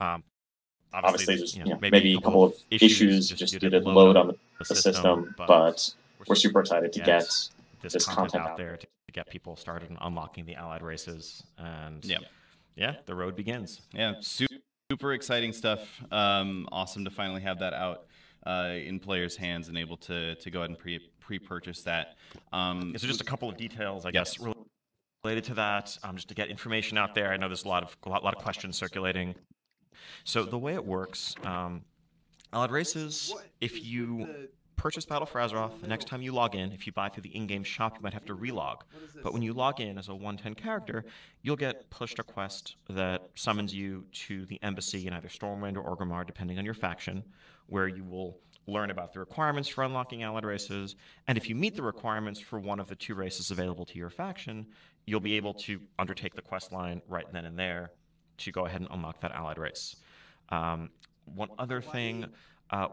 Um, Obviously, Obviously, there's maybe a maybe a couple couple of of issues issues just just due due to to the load load on on the the system, system, but but we're we're super super excited excited to to get get this this content content out out there there. to get people started and unlocking the allied races. And Yeah. yeah, the road begins. Yeah, super exciting stuff. Awesome to finally have that out in players' hands and able to go ahead and pre-purchase that. So just a couple of details, I guess, Yes. related to that, just to get information out there. I know there's a lot of questions circulating. So the way it works, Allied Races, if you purchase Battle for Azeroth, the next time you log in, if you buy through the in-game shop, you might have to relog. But when you log in as a 110 character, you'll get pushed a quest that summons you to the embassy in either Stormwind or Orgrimmar, depending on your faction, where you will learn about the requirements for unlocking Allied Races. And if you meet the requirements for one of the two races available to your faction, you'll be able to undertake the quest line right then and there to go ahead and unlock that Allied race. One other thing,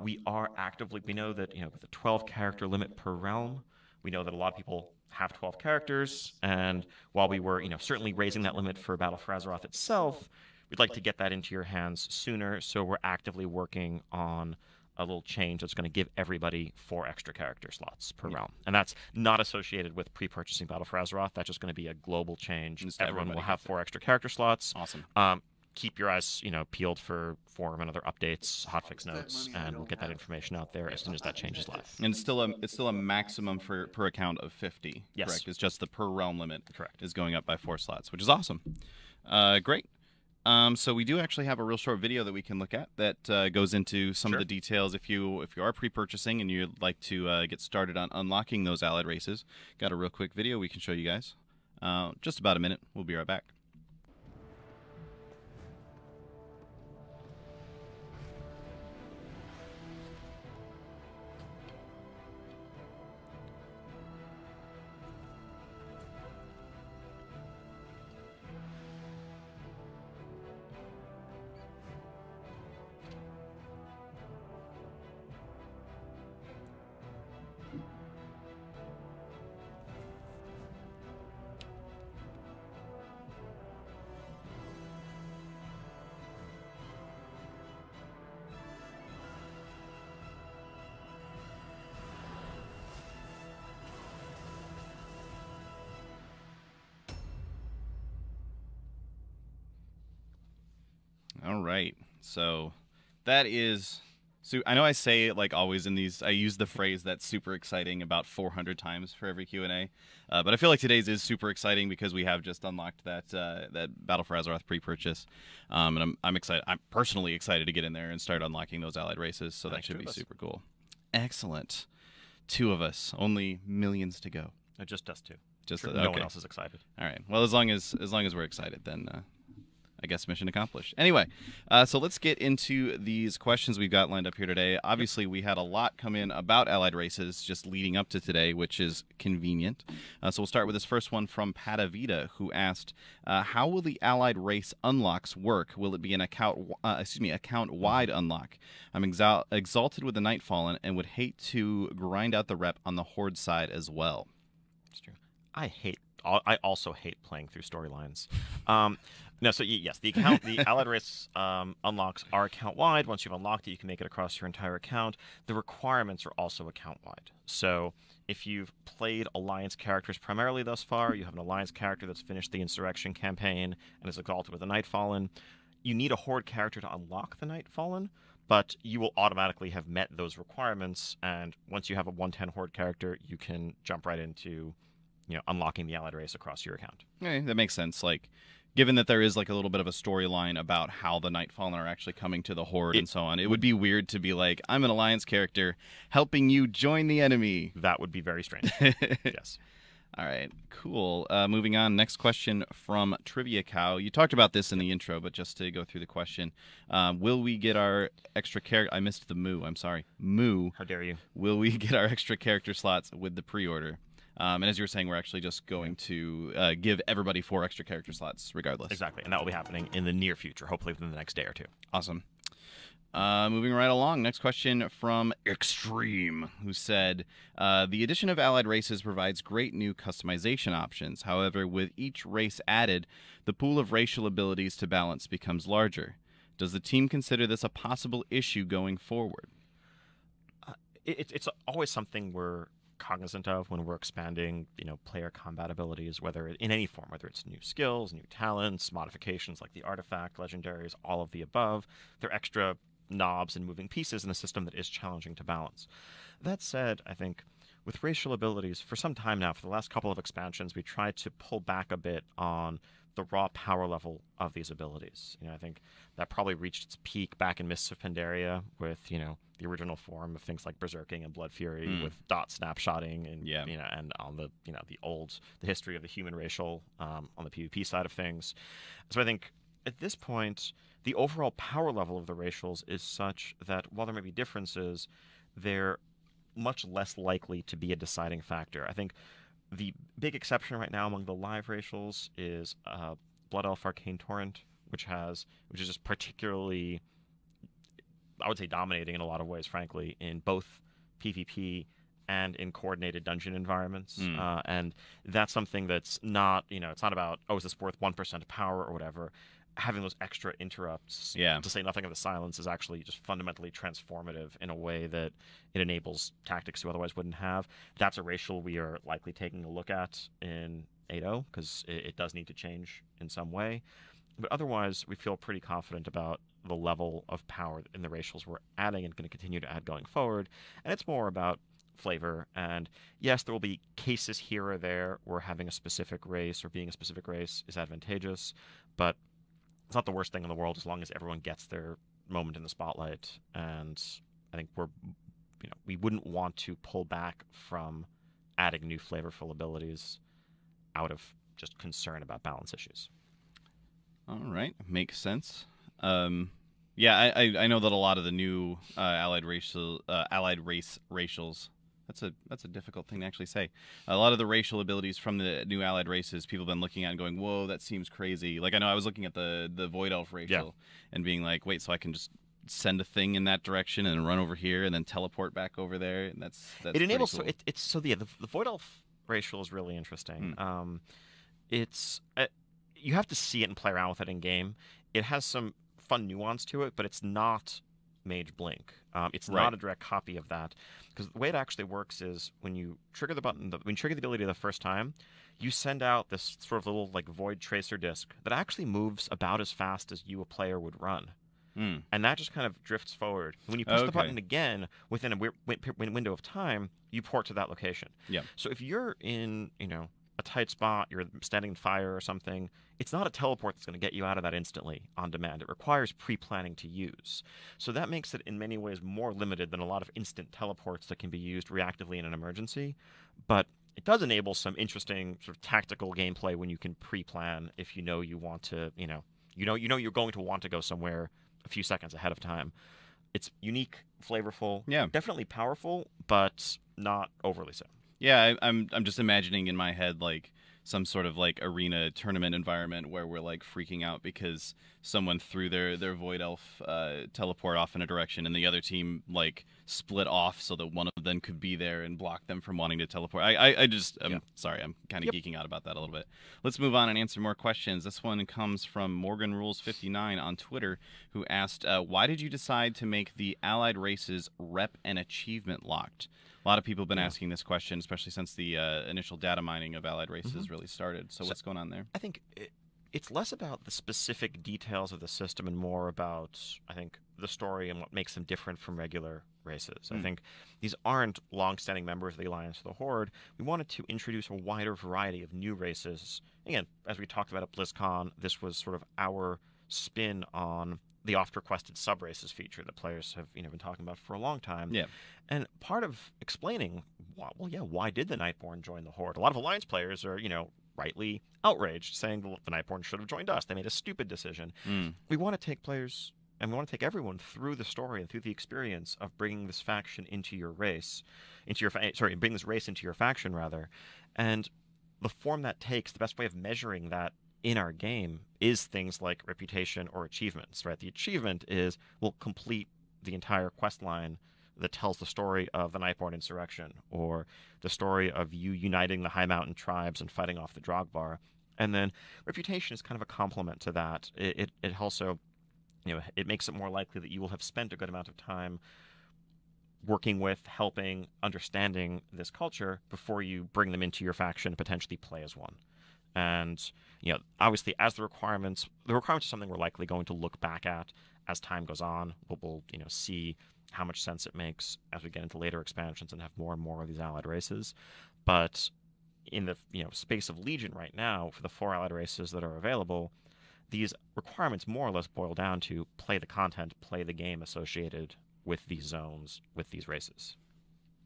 we know that with a 12 character limit per realm, we know that a lot of people have 12 characters, and while we were certainly raising that limit for Battle for Azeroth itself, we'd like to get that into your hands sooner. So we're actively working on a little change that's going to give everybody 4 extra character slots per realm, and that's not associated with pre-purchasing Battle for Azeroth. That's just going to be a global change. Just Everyone will have gets 4 extra character slots. Awesome. Keep your eyes, peeled for forum and other updates, hotfix notes, and we'll get that information out there as soon as that changes live. And it's still a maximum per account of 50. Yes. Correct. It's just the per realm limit. Correct. Is going up by 4 slots, which is awesome. Great. So we do actually have a real short video that we can look at that goes into some of the details. If you are pre-purchasing and you'd like to get started on unlocking those allied races, got a real quick video we can show you guys. Just about a minute. We'll be right back. All right, so that is. So I know I say it like always in these. I use the phrase "that's super exciting" about 400 times for every Q&A, but I feel like today's is super exciting because we have just unlocked that Battle for Azeroth pre-purchase, and I'm excited. I'm personally excited to get in there and start unlocking those allied races. So that should be super cool. Excellent. 2 of us, only millions to go. Just us 2. Just sure, okay. No one else is excited. All right. Well, as long as we're excited, then I guess mission accomplished. Anyway, so let's get into these questions we've got lined up here today. Obviously, we had a lot come in about allied races just leading up to today, which is convenient. So we'll start with this first one from Patavita, who asked, "How will the allied race unlocks work? Will it be an account-wide unlock? I'm exalted with the Nightfallen and would hate to grind out the rep on the Horde side as well." It's true. I also hate playing through storylines. No, so yes, the Allied Race unlocks are account-wide. Once you've unlocked it, you can make it across your entire account. The requirements are also account-wide. So if you've played Alliance characters primarily thus far, you have an Alliance character that's finished the Insurrection campaign and is exalted with the Nightfallen, you need a Horde character to unlock the Nightfallen, but you will automatically have met those requirements, and once you have a 110 Horde character, you can jump right into unlocking the allied race across your account. Okay, that makes sense. Like, given that there is like a little bit of a storyline about how the Nightfallen are actually coming to the Horde and so on, it would be weird to be like, I'm an Alliance character helping you join the enemy. That would be very strange. Yes. All right, cool. Moving on. Next question from Trivia Cow. You talked about this in the intro, but just to go through the question, will we get our extra character? I missed the moo. I'm sorry. Moo. How dare you? Will we get our extra character slots with the pre-order? And as you were saying, we're actually just going to give everybody 4 extra character slots regardless. Exactly, and that will be happening in the near future, hopefully within the next day or 2. Awesome. Moving right along. Next question from Extreme, who said, the addition of allied races provides great new customization options. However, with each race added, the pool of racial abilities to balance becomes larger. Does the team consider this a possible issue going forward? It's always something we're cognizant of when we're expanding, player combat abilities, whether in any form, whether it's new skills, new talents, modifications like the artifact, legendaries, all of the above. They're extra knobs and moving pieces in a system that is challenging to balance. That said, I think with racial abilities, for some time now, for the last couple of expansions, we tried to pull back a bit on the raw power level of these abilities. I think that probably reached its peak back in Mists of Pandaria with, the original form of things like Berserking and Blood Fury with dot snapshotting and, and on the, the history of the human racial on the PvP side of things. So I think at this point, the overall power level of the racials is such that while there may be differences, they're much less likely to be a deciding factor. I think the big exception right now among the live racials is Blood Elf Arcane Torrent, which is just particularly, I would say, dominating in a lot of ways, frankly, in both PvP and in coordinated dungeon environments. And that's something that's not, it's not about, is this worth 1% of power or whatever. Having those extra interrupts, to say nothing of the silence, is actually just fundamentally transformative in a way that it enables tactics you otherwise wouldn't have. That's a racial we are likely taking a look at in 8.0 because it does need to change in some way. But otherwise, we feel pretty confident about the level of power in the racials we're adding and going to continue to add going forward. And it's more about flavor. And yes, there will be cases here or there where having a specific race or being a specific race is advantageous, but it's not the worst thing in the world as long as everyone gets their moment in the spotlight. And I think we wouldn't want to pull back from adding new flavorful abilities out of just concern about balance issues. All right, makes sense. Yeah, I know that a lot of the new allied race racials. That's a difficult thing to actually say. A lot of the racial abilities from the new allied races, people have been looking at and going, "Whoa, that seems crazy." Like I know I was looking at the Void Elf racial and being like, "Wait, so I can just send a thing in that direction and run over here and then teleport back over there?" And that's it enables. Cool. The Void Elf racial is really interesting. It's you have to see it and play around with it in game. It has some fun nuance to it, but it's not Mage Blink. It's not a direct copy of that, because the way it actually works is when you trigger the button, when you trigger the ability the first time, you send out this sort of little like void tracer disc that actually moves about as fast as you, a player, would run. And that just kind of drifts forward. When you push the button again within a window of time, you port to that location. So if you're in, a tight spot, you're standing in fire or something, it's not a teleport that's going to get you out of that instantly on demand. It requires pre-planning to use. So that makes it in many ways more limited than a lot of instant teleports that can be used reactively in an emergency. But it does enable some interesting sort of tactical gameplay when you can pre-plan if you want to, you're going to want to go somewhere a few seconds ahead of time. It's unique, flavorful, definitely powerful, but not overly so. Yeah, I'm just imagining in my head like some sort of like arena tournament environment where we're like freaking out because someone threw their Void Elf teleport off in a direction and the other team like split off so that one of them could be there and block them from wanting to teleport. I'm sorry, I'm kind of geeking out about that a little bit. Let's move on and answer more questions. This one comes from Morgan Rules 59 on Twitter, who asked, why did you decide to make the allied races rep and achievement locked? A lot of people have been asking this question, especially since the initial data mining of allied races really started. So what's going on there? I think it's less about the specific details of the system and more about, I think, the story and what makes them different from regular races. I think these aren't long-standing members of the Alliance or the Horde. We wanted to introduce a wider variety of new races. Again, as we talked about at BlizzCon, this was sort of our spin on the oft-requested sub-races feature that players have been talking about for a long time. And part of explaining, why did the Nightborn join the Horde? A lot of Alliance players are, rightly outraged, saying the Nightborn should have joined us. They made a stupid decision. We want to take players, and we want to take everyone through the story and through the experience of bringing this faction into your race, bring this race into your faction, rather. And the form that takes, the best way of measuring that in our game is things like reputation or achievements, right? The achievement is we'll complete the entire quest line that tells the story of the Nightborn insurrection or the story of you uniting the High Mountain tribes and fighting off the Drogbar. And then reputation is kind of a complement to that. It also it makes it more likely that you will have spent a good amount of time working with, helping, understanding this culture before you bring them into your faction and potentially play as one. And obviously, as the requirements are something we're likely going to look back at as time goes on. We'll see how much sense it makes as we get into later expansions and have more and more of these allied races. But in the space of Legion right now, for the 4 allied races that are available, these requirements more or less boil down to play the content, play the game associated with these zones, with these races.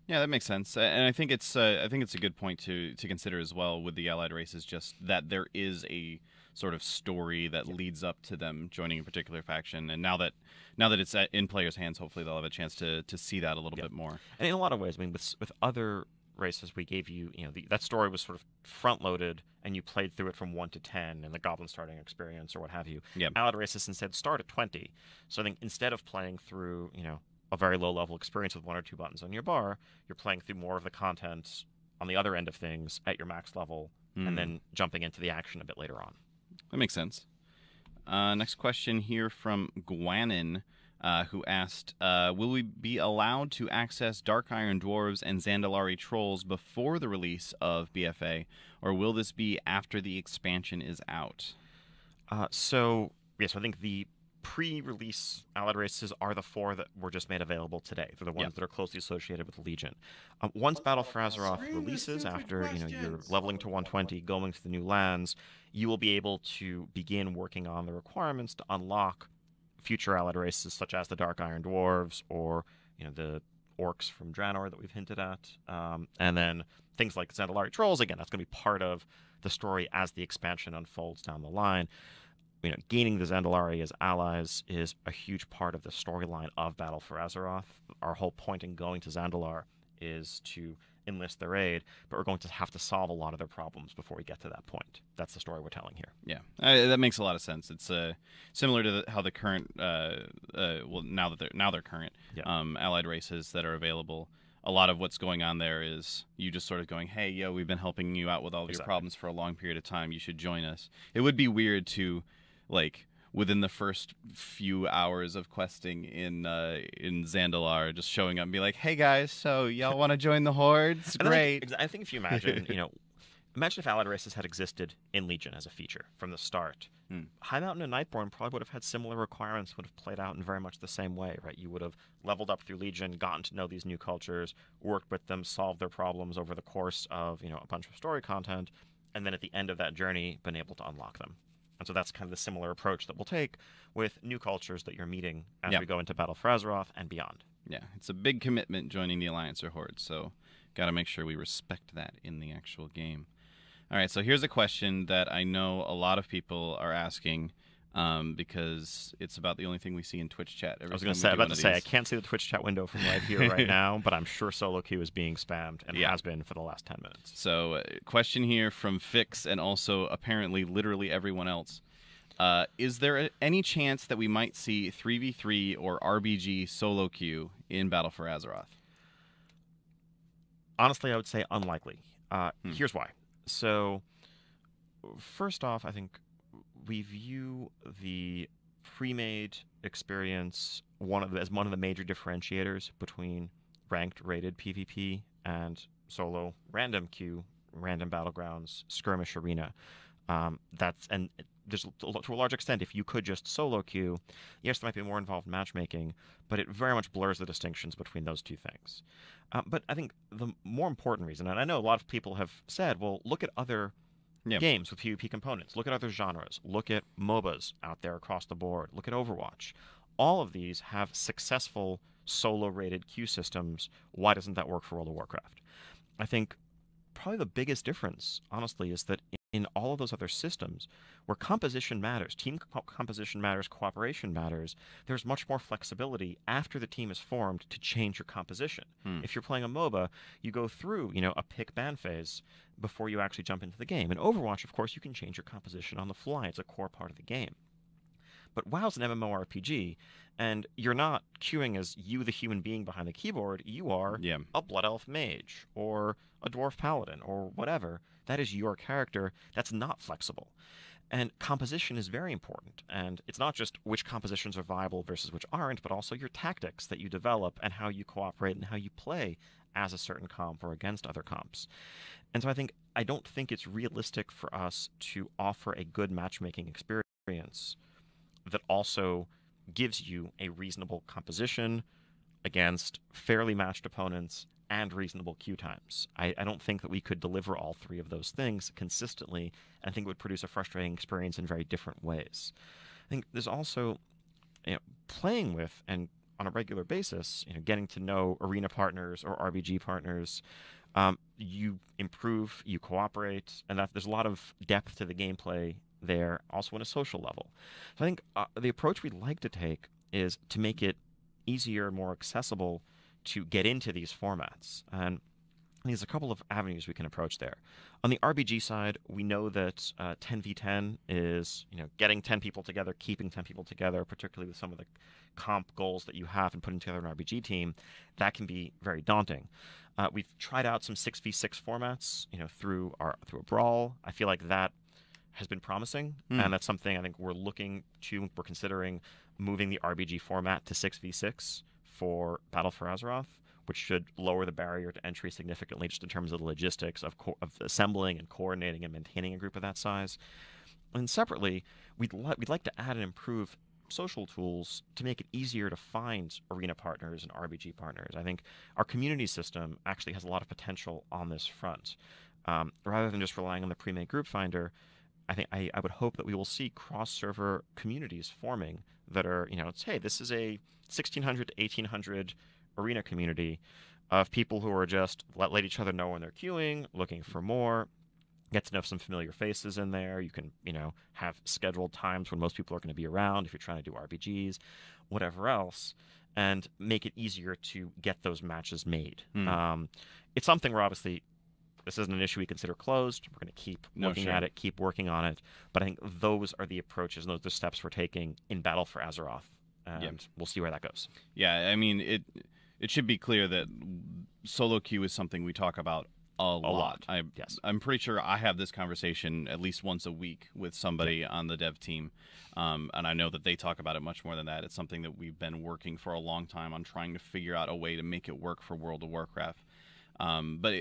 Yeah, that makes sense, and I think it's a good point to consider as well with the allied races, just that there is a sort of story that leads up to them joining a particular faction, and now that it's in players' hands, hopefully they'll have a chance to see that a little bit more. And in a lot of ways, I mean, with other races, we gave you, that story was sort of front-loaded, and you played through it from 1 to 10 in the Goblin starting experience or what have you. Yeah. Allied races instead start at 20. So I think instead of playing through, a very low-level experience with 1 or 2 buttons on your bar, you're playing through more of the content on the other end of things at your max level, and then jumping into the action a bit later on. That makes sense. Next question here from Gwanin, who asked, will we be allowed to access Dark Iron Dwarves and Zandalari Trolls before the release of BfA, or will this be after the expansion is out? So I think the pre-release allied races are the 4 that were just made available today. They're the ones that are closely associated with Legion. Once Battle for Azeroth releases, after you're leveling to 120, going to the new lands, you will be able to begin working on the requirements to unlock future allied races such as the Dark Iron Dwarves or the Orcs from Draenor that we've hinted at, and then things like Zandalari Trolls. Again, that's going to be part of the story as the expansion unfolds down the line. Gaining the Zandalari as allies is a huge part of the storyline of Battle for Azeroth. Our whole point in going to Zandalar is to enlist their aid, but we're going to have to solve a lot of their problems before we get to that point. That's the story we're telling here. Yeah, that makes a lot of sense. It's similar to how the current, now they're current allied races that are available. A lot of what's going on there is you just sort of going, hey, yo, we've been helping you out with all of your problems for a long period of time. You should join us. It would be weird to, within the first few hours of questing in Zandalar, just showing up and be like, hey guys, so y'all want to join the Horde? It's great. I think if you imagine, imagine if allied races had existed in Legion as a feature from the start. High Mountain and Nightborne probably would have had similar requirements, would have played out in very much the same way, right? You would have leveled up through Legion, gotten to know these new cultures, worked with them, solved their problems over the course of, a bunch of story content, and then at the end of that journey, been able to unlock them. And so that's kind of the similar approach that we'll take with new cultures that you're meeting as we go into Battle for Azeroth and beyond. Yeah, it's a big commitment joining the Alliance or Horde, so got to make sure we respect that in the actual game. All right, so here's a question that I know a lot of people are asking because it's about the only thing we see in Twitch chat. I was about to say, I can't see the Twitch chat window from right here right now, but I'm sure solo queue is being spammed and has been for the last 10 minutes. So question here from Fix and also apparently literally everyone else. Is there any chance that we might see 3v3 or RBG solo queue in Battle for Azeroth? Honestly, I would say unlikely. Here's why. So, first off, I think we view the pre-made experience as one of the major differentiators between ranked rated PvP and solo random queue, random battlegrounds, skirmish arena. There's, to a large extent, if you could just solo queue, yes, there might be more involved matchmaking, but it very much blurs the distinctions between those two things. But I think the more important reason, and I know a lot of people have said, well, look at other games with PvP components. Look at other genres. Look at MOBAs out there across the board. Look at Overwatch. All of these have successful solo-rated queue systems. Why doesn't that work for World of Warcraft? I think probably the biggest difference, honestly, is that in all of those other systems where composition matters, team composition matters, cooperation matters, there's much more flexibility after the team is formed to change your composition. If you're playing a MOBA, you go through, a pick ban phase before you actually jump into the game. In Overwatch, of course, you can change your composition on the fly. It's a core part of the game. But WoW's an MMORPG, and you're not queuing as you, the human being behind the keyboard. You are a Blood Elf mage, or a Dwarf Paladin, or whatever. That is your character. That's not flexible. And composition is very important. And it's not just which compositions are viable versus which aren't, but also your tactics that you develop and how you cooperate and how you play as a certain comp or against other comps. And so I don't think it's realistic for us to offer a good matchmaking experience that also gives you a reasonable composition against fairly matched opponents and reasonable queue times. I don't think that we could deliver all three of those things consistently. I think it would produce a frustrating experience in very different ways. I think there's also playing with and on a regular basis, getting to know arena partners or RBG partners. You improve, you cooperate, and that there's a lot of depth to the gameplay there, also on a social level. So I think the approach we'd like to take is to make it easier and more accessible to get into these formats. And there's a couple of avenues we can approach there. On the RBG side, we know that 10v10 is getting 10 people together, keeping 10 people together, particularly with some of the comp goals that you have in putting together an RBG team. That can be very daunting. We've tried out some 6v6 formats, through a brawl. I feel like that has been promising, and that's something I think we're considering moving the RBG format to 6v6 for Battle for Azeroth, which should lower the barrier to entry significantly just in terms of the logistics of assembling and coordinating and maintaining a group of that size. And separately, we'd like to add and improve social tools to make it easier to find arena partners and RBG partners. I think our community system actually has a lot of potential on this front. Rather than just relying on the pre-made group finder, I would hope that we will see cross-server communities forming that are, hey, this is a 1600 to 1800 arena community of people who are just let each other know when they're queuing, looking for more, get to know some familiar faces in there. You can, have scheduled times when most people are going to be around if you're trying to do RPGs, whatever else, and make it easier to get those matches made. It's something where obviously this isn't an issue we consider closed. We're going to keep looking at it, keep working on it. But I think those are the approaches and those are the steps we're taking in Battle for Azeroth. And we'll see where that goes. Yeah, I mean, it should be clear that solo queue is something we talk about a lot. Yes. I'm pretty sure I have this conversation at least once a week with somebody on the dev team. And I know that they talk about it much more than that. It's something that we've been working for a long time on trying to figure out a way to make it work for World of Warcraft. But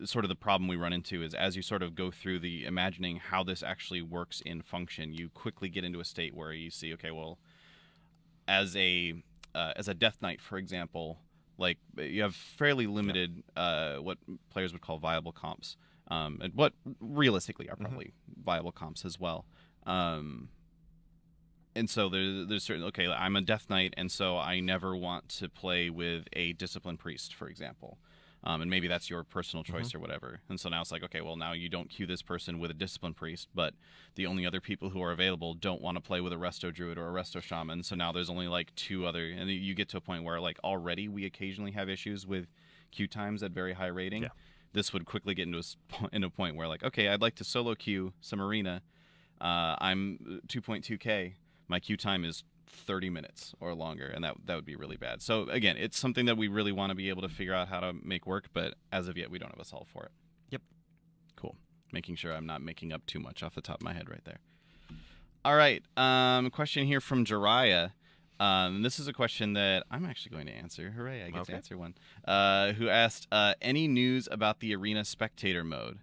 sort of the problem we run into is as you sort of go through the imagining how this actually works in function, you quickly get into a state where you see, okay, well, as a Death Knight, for example, like you have fairly limited what players would call viable comps, and what realistically are probably viable comps as well. And so there's certain, okay, I'm a Death Knight, and so I never want to play with a Discipline Priest, for example. And maybe that's your personal choice or whatever. And so now it's like, okay, well, now you don't queue this person with a Discipline Priest, but the only other people who are available don't want to play with a Resto Druid or a Resto Shaman. So now there's only like two other, and you get to a point where like already we occasionally have issues with queue times at very high rating. Yeah. This would quickly get into a point where like, okay, I'd like to solo queue some arena. I'm 2.2K. My queue time is 30 minutes or longer, and that would be really bad. So again, it's something that we really want to be able to figure out how to make work, but as of yet we don't have a solve for it. Yep. Cool. Making sure I'm not making up too much off the top of my head right there. All right, question here from Jiraiya. This is a question that I'm actually going to answer. Hooray, I get to answer one. Who asked, any news about the arena spectator mode?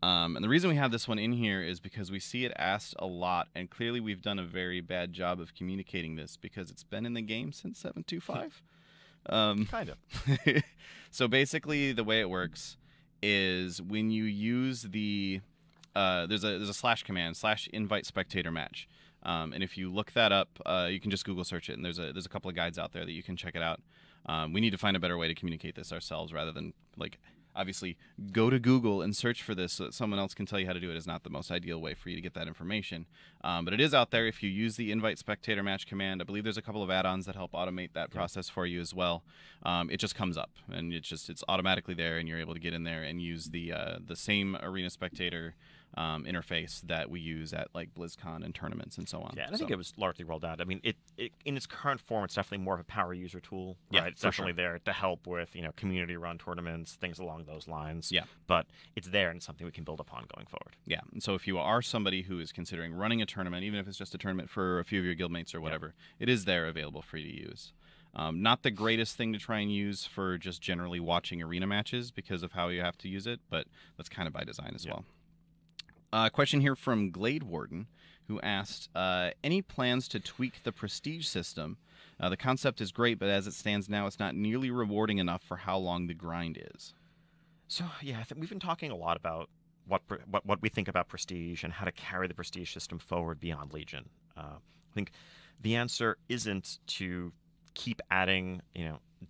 And the reason we have this one in here is because we see it asked a lot, and clearly we've done a very bad job of communicating this because it's been in the game since 7.2.5. Kind of. So basically the way it works is when you use the there's a slash command, /invite spectator match. And if you look that up, you can just Google search it, and there's a couple of guides out there that you can check it out. We need to find a better way to communicate this ourselves rather than like obviously go to Google and search for this so that someone else can tell you how to do it is not the most ideal way for you to get that information. But it is out there if you use the invite spectator match command. I believe there's a couple of add-ons that help automate that process for you as well. It just comes up, and it's automatically there, and you're able to get in there and use the same arena spectator interface that we use at like BlizzCon and tournaments and so on. Yeah, and I think it was largely rolled out. I mean, it in its current form, it's definitely more of a power user tool. Right? Yeah, It's definitely there to help with community-run tournaments, things along those lines. Yeah. But it's there and it's something we can build upon going forward. Yeah, and so if you are somebody who is considering running a tournament, even if it's just a tournament for a few of your guildmates or whatever, it is there available free to use. Not the greatest thing to try and use for just generally watching arena matches because of how you have to use it, but that's kind of by design as well. Question here from Glade Warden, who asked, any plans to tweak the prestige system? The concept is great, but as it stands now, it's not nearly rewarding enough for how long the grind is. So, yeah, I think we've been talking a lot about what we think about prestige and how to carry the prestige system forward beyond Legion. I think the answer isn't to keep adding,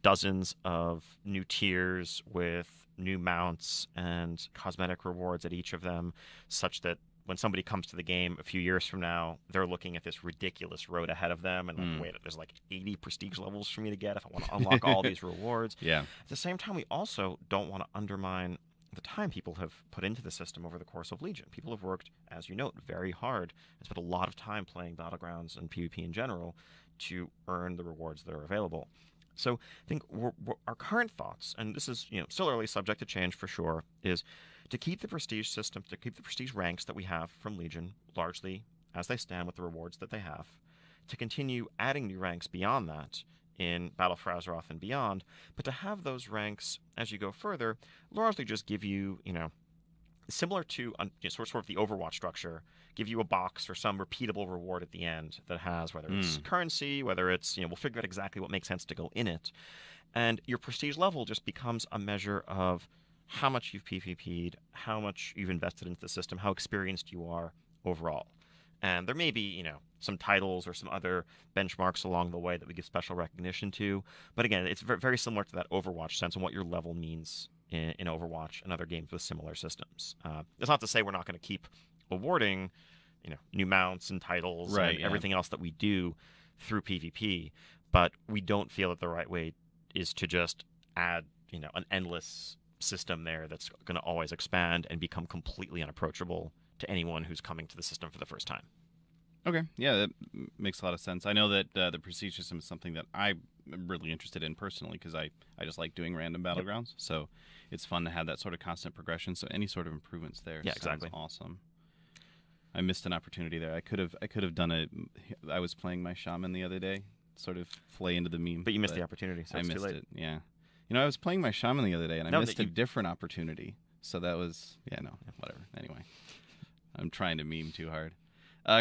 dozens of new tiers with new mounts and cosmetic rewards at each of them, such that when somebody comes to the game a few years from now, they're looking at this ridiculous road ahead of them and like, wait, there's like 80 prestige levels for me to get if I want to unlock all these rewards. Yeah. At the same time, we also don't want to undermine the time people have put into the system over the course of Legion. People have worked, as you note, very hard and spent a lot of time playing Battlegrounds and PvP in general to earn the rewards that are available. So I think our current thoughts, and this is still early, subject to change for sure, is to keep the prestige system, to keep the prestige ranks that we have from Legion largely as they stand with the rewards that they have, to continue adding new ranks beyond that in Battle for Azeroth and beyond, but to have those ranks, as you go further, largely just give you, similar to sort of the Overwatch structure, give you a box or some repeatable reward at the end that has, whether it's currency, whether it's, we'll figure out exactly what makes sense to go in it. And your prestige level just becomes a measure of how much you've PvP'd, how much you've invested into the system, how experienced you are overall. And there may be, some titles or some other benchmarks along the way that we give special recognition to. But again, it's very similar to that Overwatch sense and what your level means in Overwatch and other games with similar systems. It's not to say we're not going to keep awarding, new mounts and titles and everything else that we do through PvP, but we don't feel that the right way is to just add, an endless system there that's going to always expand and become completely unapproachable to anyone who's coming to the system for the first time. Okay, yeah, that makes a lot of sense. I know that the prestige system is something that I'm really interested in personally because I just like doing random battlegrounds. So it's fun to have that sort of constant progression. So any sort of improvements there, exactly, awesome. I missed an opportunity there. I could have done it. I was playing my shaman the other day, sort of play into the meme. But you missed the opportunity, so I it's missed too late. it. Yeah, I was playing my shaman the other day, and I missed a different opportunity. So that was whatever. Anyway, I'm trying to meme too hard.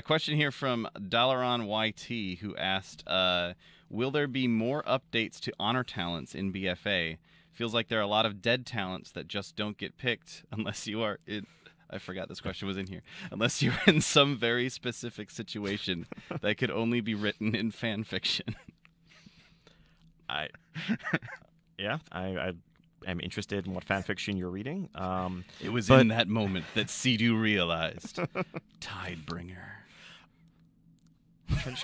Question here from Dalaran YT, who asked, will there be more updates to honor talents in BfA? Feels like there are a lot of dead talents that just don't get picked unless you are in... I forgot this question was in here. Unless you're in some very specific situation that could only be written in fan fiction. I am interested in what fan fiction you're reading. It was in that moment that Sea-Doo realized. Tidebringer.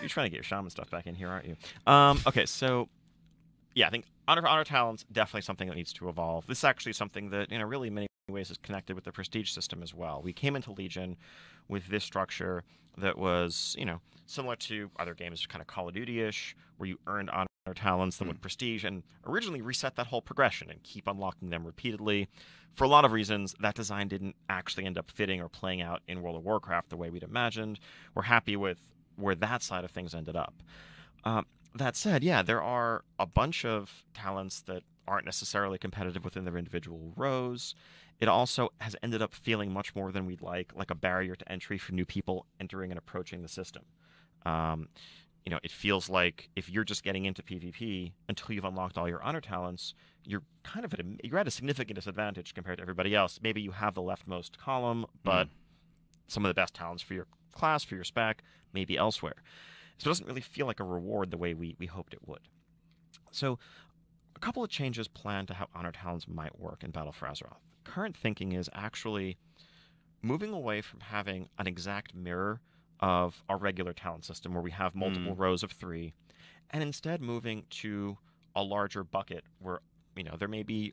You're trying to get your shaman stuff back in here, aren't you? Okay, so I think honor talents definitely something that needs to evolve. This is actually something that really in many ways is connected with the prestige system as well. We came into Legion with this structure that was similar to other games, kind of Call of Duty-ish, where you earned honor talents, then with prestige, and originally reset that whole progression and keep unlocking them repeatedly. For a lot of reasons, that design didn't actually end up fitting or playing out in World of Warcraft the way we'd imagined. We're happy with where that side of things ended up. That said, there are a bunch of talents that aren't necessarily competitive within their individual rows. It also has ended up feeling much more than we'd like a barrier to entry for new people entering and approaching the system. It feels like if you're just getting into PvP until you've unlocked all your honor talents, you're kind of at a significant disadvantage compared to everybody else. Maybe you have the leftmost column, but some of the best talents for your class, for your spec, maybe elsewhere. So it doesn't really feel like a reward the way we hoped it would. So a couple of changes planned to how honor talents might work in Battle for Azeroth. Current thinking is actually moving away from having an exact mirror of our regular talent system where we have multiple rows of 3, and instead moving to a larger bucket where there may be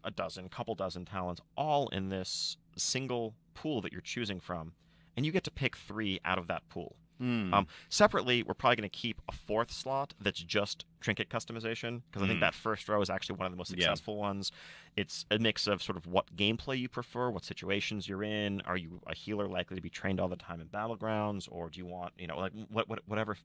couple dozen talents all in this single pool that you're choosing from, and you get to pick 3 out of that pool. Hmm. Separately, we're probably going to keep a 4th slot that's just trinket customization, because I think that first row is actually one of the most successful ones. It's a mix of sort of what gameplay you prefer, what situations you're in. Are you a healer likely to be trained all the time in battlegrounds, or do you want, like whatever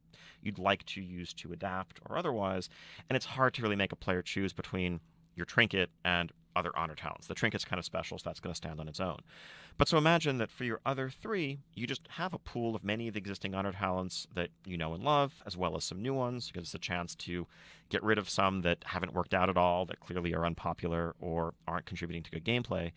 you'd like to use to adapt or otherwise? And it's hard to really make a player choose between your trinket and other honor talents. The trinket's kind of special, so that's going to stand on its own. But so imagine that for your other 3, you just have a pool of many of the existing honor talents that you know and love, as well as some new ones. It gives us a chance to get rid of some that haven't worked out at all, that clearly are unpopular or aren't contributing to good gameplay.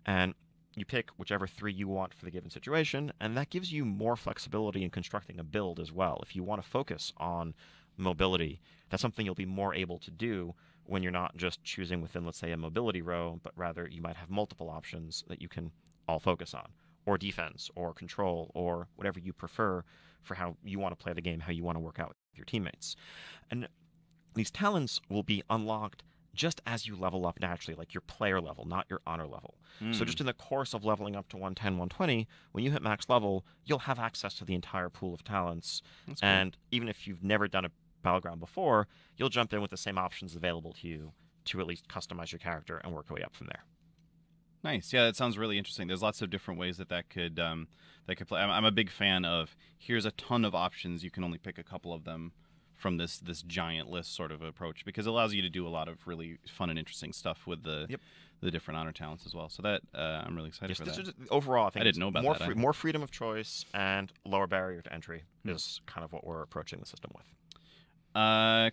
And you pick whichever 3 you want for the given situation, and that gives you more flexibility in constructing a build as well. If you want to focus on mobility, that's something you'll be more able to do when you're not just choosing within, let's say, a mobility row, but rather you might have multiple options that you can all focus on, or defense, or control, or whatever you prefer for how you want to play the game, how you want to work out with your teammates. And these talents will be unlocked just as you level up naturally, like your player level, not your honor level. So just in the course of leveling up to 110, 120, when you hit max level, you'll have access to the entire pool of talents. That's cool. And even if you've never done a battleground before, you'll jump in with the same options available to you to at least customize your character and work your way up from there. Nice. Yeah, that sounds really interesting. There's lots of different ways that could play. I'm a big fan of, here's a ton of options. You can only pick a couple of them from this giant list sort of approach, because it allows you to do a lot of really fun and interesting stuff with the different honor talents as well. So that I'm really excited for that. Overall, I think I didn't know about that. More freedom of choice and lower barrier to entry is kind of what we're approaching the system with.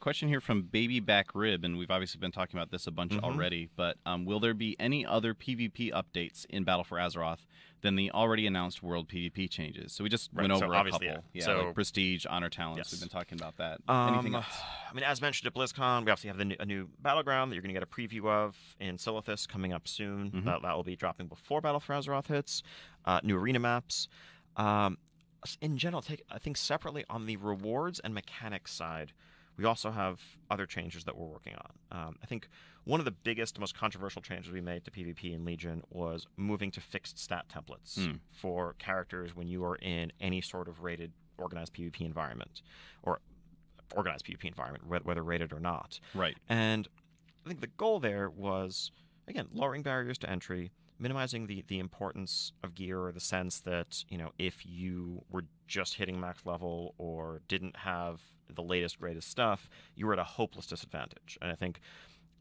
Question here from Baby Back Rib, and we've obviously been talking about this a bunch already, but will there be any other PvP updates in Battle for Azeroth than the already announced world PvP changes? So we just went over a couple. Yeah, so, like Prestige, Honor Talents. Yes. We've been talking about that. Anything else? I mean, as mentioned at BlizzCon, we obviously have a new Battleground that you're going to get a preview of in Silithus coming up soon. That will be dropping before Battle for Azeroth hits. New arena maps. In general, I think separately on the rewards and mechanics side, we also have other changes that we're working on. I think one of the biggest, most controversial changes we made to PvP in Legion was moving to fixed stat templates for characters when you are in any sort of rated organized PvP environment, or organized PvP environment, whether rated or not. Right. And I think the goal there was, again, lowering barriers to entry, minimizing the importance of gear, or the sense that, if you were just hitting max level or didn't have the latest, greatest stuff, you were at a hopeless disadvantage. And I think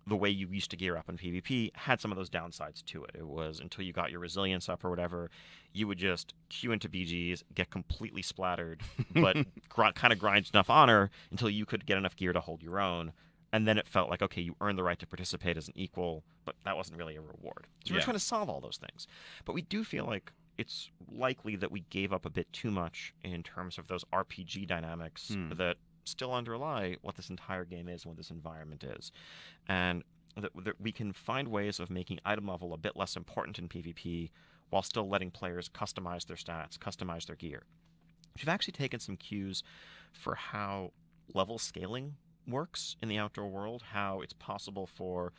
the way you used to gear up in PvP had some of those downsides to it. It was until you got your resilience up or whatever, you would just queue into BGs, get completely splattered, but kind of grind enough honor until you could get enough gear to hold your own. And then it felt like, okay, you earned the right to participate as an equal, but that wasn't really a reward. So we're trying to solve all those things. But we do feel like it's likely that we gave up a bit too much in terms of those RPG dynamics that still underlie what this entire game is and what this environment is. And that we can find ways of making item level a bit less important in PvP while still letting players customize their stats, customize their gear. We've actually taken some cues for how level scaling works in the outdoor world, how it's possible for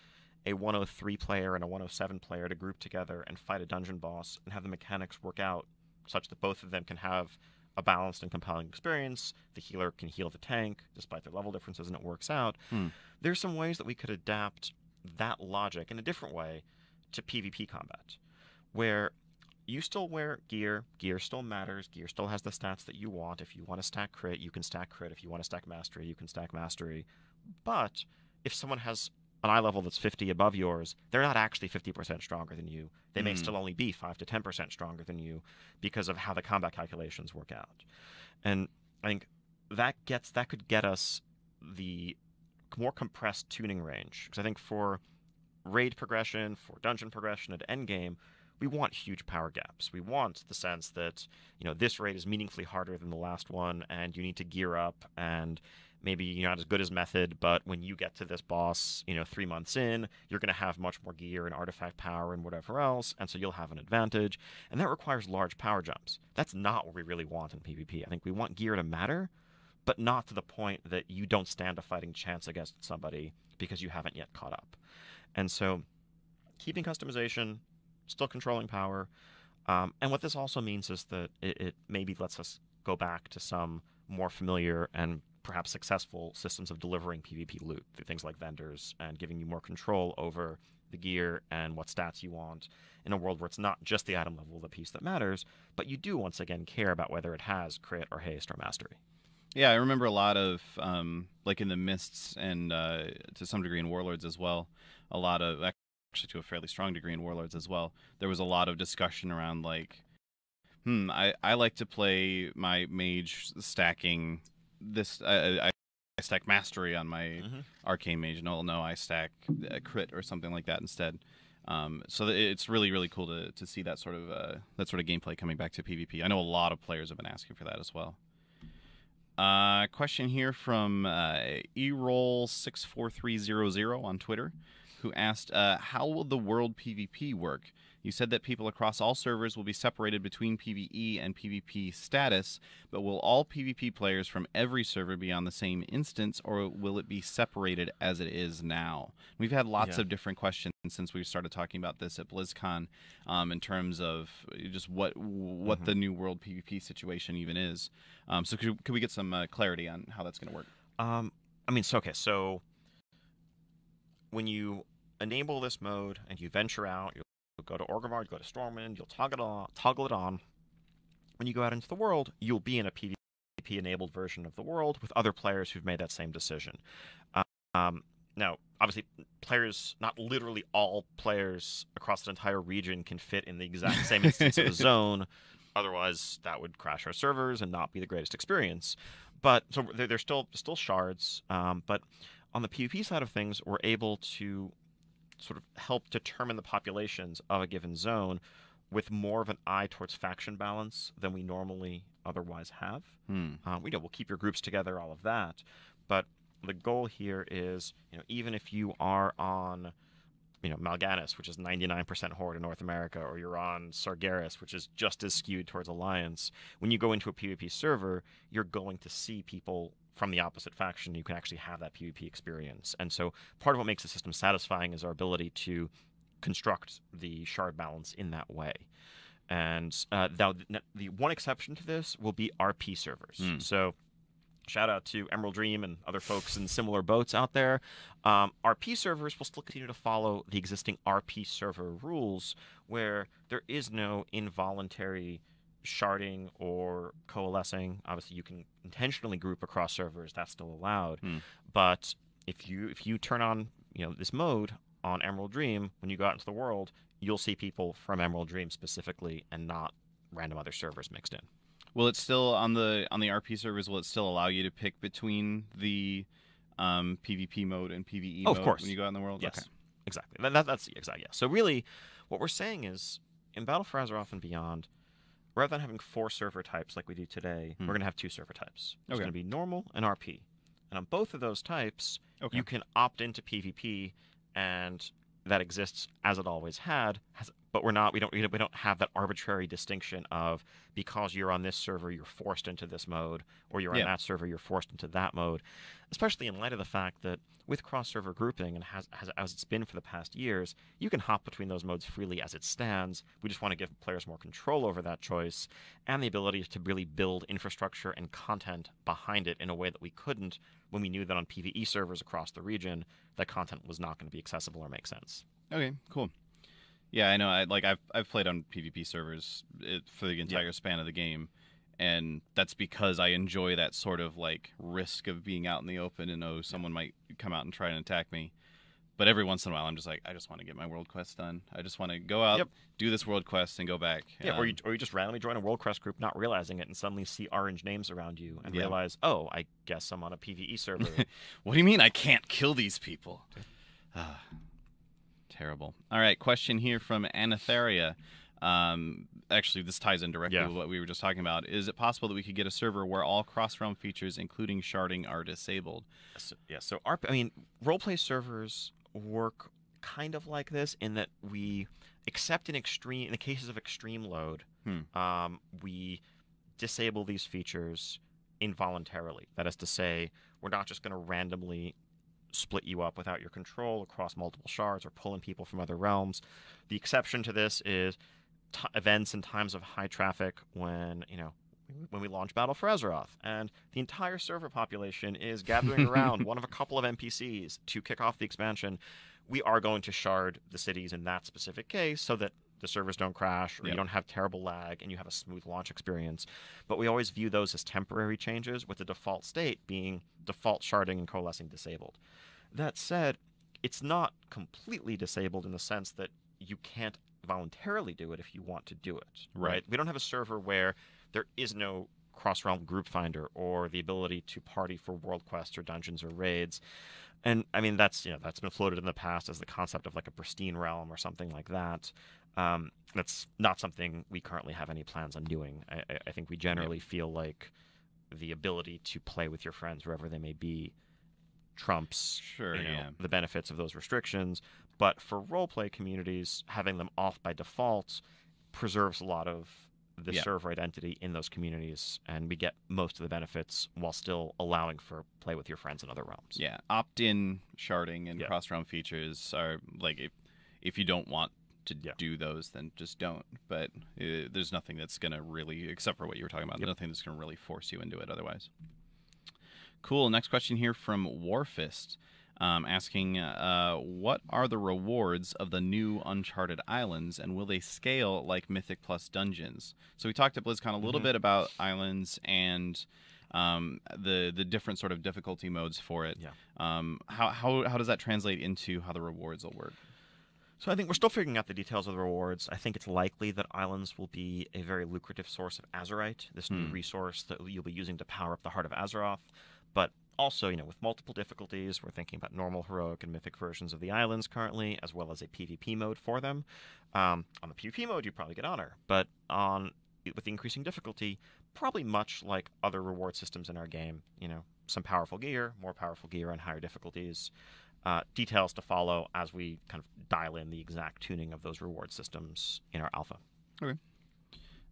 a 103 player and a 107 player to group together and fight a dungeon boss and have the mechanics work out such that both of them can have a balanced and compelling experience. The healer can heal the tank despite their level differences, and it works out. There's some ways that we could adapt that logic in a different way to PvP combat, where you still wear gear still matters, gear still has the stats that you want. If you want to stack crit, you can stack crit. If you want to stack mastery, you can stack mastery. But if someone has an eye level that's 50 above yours, they're not actually 50% stronger than you. They may still only be 5 to 10% stronger than you because of how the combat calculations work out. And I think that could get us the more compressed tuning range. Because I think for raid progression, for dungeon progression at endgame, we want huge power gaps. We want the sense that, this raid is meaningfully harder than the last one, and you need to gear up, and maybe you're not as good as Method, but when you get to this boss, 3 months in, you're going to have much more gear and artifact power and whatever else, and so you'll have an advantage. And that requires large power jumps. That's not what we really want in PvP. I think we want gear to matter, but not to the point that you don't stand a fighting chance against somebody because you haven't yet caught up. And so keeping customization, still controlling power, And what this also means is that it maybe lets us go back to some more familiar and perhaps successful systems of delivering PvP loot through things like vendors and giving you more control over the gear and what stats you want in a world where it's not just the item level of the piece that matters, but you do once again care about whether it has crit or haste or mastery. Yeah, I remember a lot of, like in the Mists and to some degree in Warlords as well, a lot of, actually to a fairly strong degree in Warlords as well, there was a lot of discussion around like, I like to play my mage stacking this, I stack mastery on my arcane mage, no, I stack crit or something like that instead. So it's really, really cool to see that sort of gameplay coming back to PvP. I know a lot of players have been asking for that as well. Question here from eroll64300 on Twitter, who asked, how will the world PvP work? You said that people across all servers will be separated between PvE and PvP status, but will all PvP players from every server be on the same instance, or will it be separated as it is now? We've had lots of different questions since we started talking about this at BlizzCon, in terms of just what the new world PvP situation even is. So could we get some clarity on how that's going to work? So when you enable this mode and you venture out, you'll go to Orgrimmar, you go to Stormwind, you'll toggle it on. When you go out into the world, you'll be in a PvP-enabled version of the world with other players who've made that same decision. Now, obviously, not literally all players across the entire region can fit in the exact same instance of the zone. Otherwise, that would crash our servers and not be the greatest experience. But so they're still shards. But on the PvP side of things, we're able to sort of help determine the populations of a given zone with more of an eye towards faction balance than we normally otherwise have. We'll keep your groups together, all of that, but the goal here is, even if you are on, Mal'Ganis, which is 99% Horde in North America, or you're on Sargeras, which is just as skewed towards Alliance, when you go into a PvP server, you're going to see people from the opposite faction. You can actually have that PvP experience. And so part of what makes the system satisfying is our ability to construct the shard balance in that way. And the one exception to this will be RP servers. So shout out to Emerald Dream and other folks in similar boats out there. RP servers will still continue to follow the existing RP server rules, where there is no involuntary sharding or coalescing. Obviously, you can intentionally group across servers. That's still allowed. But if you turn on this mode on Emerald Dream, when you go out into the world, you'll see people from Emerald Dream specifically, and not random other servers mixed in. Will it still, on the RP servers, will it still allow you to pick between the PvP mode and PvE mode of course. when you go out in the world? Yes, okay. Exactly. That's exactly. Yeah. So really, what we're saying is, in Battle for Azeroth and beyond, rather than having 4 server types like we do today, we're going to have 2 server types. It's going to be normal and RP. And on both of those types, you can opt into PvP, and that exists as it always had. But we don't have that arbitrary distinction of, because you're on this server, you're forced into this mode, or you're on that server, you're forced into that mode. Especially in light of the fact that with cross-server grouping, and as it's been for the past years, you can hop between those modes freely as it stands. We just want to give players more control over that choice, and the ability to really build infrastructure and content behind it in a way that we couldn't when we knew that on PvE servers across the region, that content was not going to be accessible or make sense. Okay, cool. Yeah, I know. I've played on PvP servers for the entire span of the game, and that's because I enjoy that sort of risk of being out in the open and someone might come out and try and attack me. But every once in a while, I'm just I just want to get my world quest done. I just want to go out, do this world quest, and go back. Yeah, or you just randomly join a world quest group, not realizing it, and suddenly see orange names around you, and realize, oh, I guess I'm on a PvE server. What do you mean I can't kill these people? Terrible. All right, question here from Anatheria. Actually, this ties in directly with what we were just talking about. Is it possible that we could get a server where all cross-realm features, including sharding, are disabled? So roleplay servers work kind of like this, in that we, except in the cases of extreme load, we disable these features involuntarily. That is to say, we're not just going to randomly split you up without your control across multiple shards or pulling people from other realms. The exception to this is events and times of high traffic when we launch Battle for Azeroth, and the entire server population is gathering around one of a couple of NPCs to kick off the expansion, we are going to shard the cities in that specific case so that the servers don't crash, or you don't have terrible lag, and you have a smooth launch experience. But we always view those as temporary changes, with the default state being default sharding and coalescing disabled. That said, it's not completely disabled in the sense that you can't voluntarily do it if you want to do it. Right? We don't have a server where there is no cross-realm group finder or the ability to party for world quests or dungeons or raids. And I mean, that's been floated in the past as the concept of like a pristine realm or something like that. That's not something we currently have any plans on doing. I think we generally feel like the ability to play with your friends wherever they may be trumps the benefits of those restrictions. But for roleplay communities, having them off by default preserves a lot of the server identity in those communities, and we get most of the benefits while still allowing for play with your friends in other realms. Yeah, opt-in sharding and cross-realm features are like, if you don't want to do those, then just don't. But there's nothing that's going to really, except for what you were talking about, nothing that's going to really force you into it otherwise. Cool. Next question here from Warfist, asking, what are the rewards of the new Uncharted Islands, and will they scale like Mythic Plus Dungeons? So we talked at BlizzCon a little bit about islands and the different sort of difficulty modes for it. How does that translate into how the rewards will work? So I think we're still figuring out the details of the rewards. I think it's likely that islands will be a very lucrative source of Azerite, this new resource that you'll be using to power up the Heart of Azeroth. But also, with multiple difficulties, we're thinking about normal, heroic, and mythic versions of the islands currently, as well as a PvP mode for them. On the PvP mode, you probably get honor, but with the increasing difficulty, probably much like other reward systems in our game, some powerful gear, more powerful gear on higher difficulties. Details to follow as we kind of dial in the exact tuning of those reward systems in our alpha. Okay.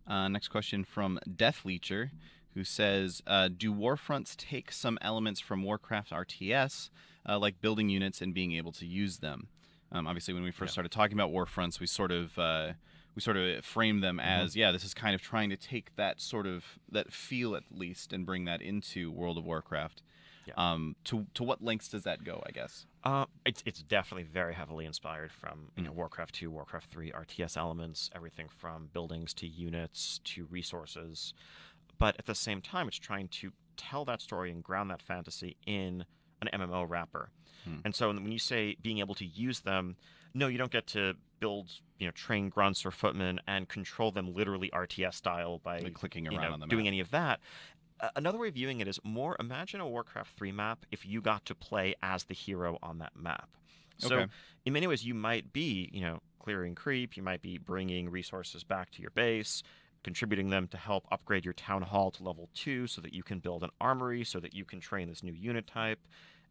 Next question from Deathleecher, who says, do Warfronts take some elements from Warcraft RTS, like building units and being able to use them? Obviously, when we first started talking about Warfronts, we sort of framed them as, this is kind of trying to take that feel at least and bring that into World of Warcraft. To what lengths does that go, I guess? It's definitely very heavily inspired from Warcraft 2, Warcraft 3 RTS elements, everything from buildings to units to resources. But at the same time, it's trying to tell that story and ground that fantasy in an MMO wrapper. And so when you say being able to use them, no, you don't get to build, train grunts or footmen and control them literally RTS style by like clicking around on the map. Doing any of that. Another way of viewing it is more imagine a Warcraft 3 map if you got to play as the hero on that map. So in many ways, you might be, clearing creep, you might be bringing resources back to your base, contributing them to help upgrade your town hall to level 2 so that you can build an armory, so that you can train this new unit type.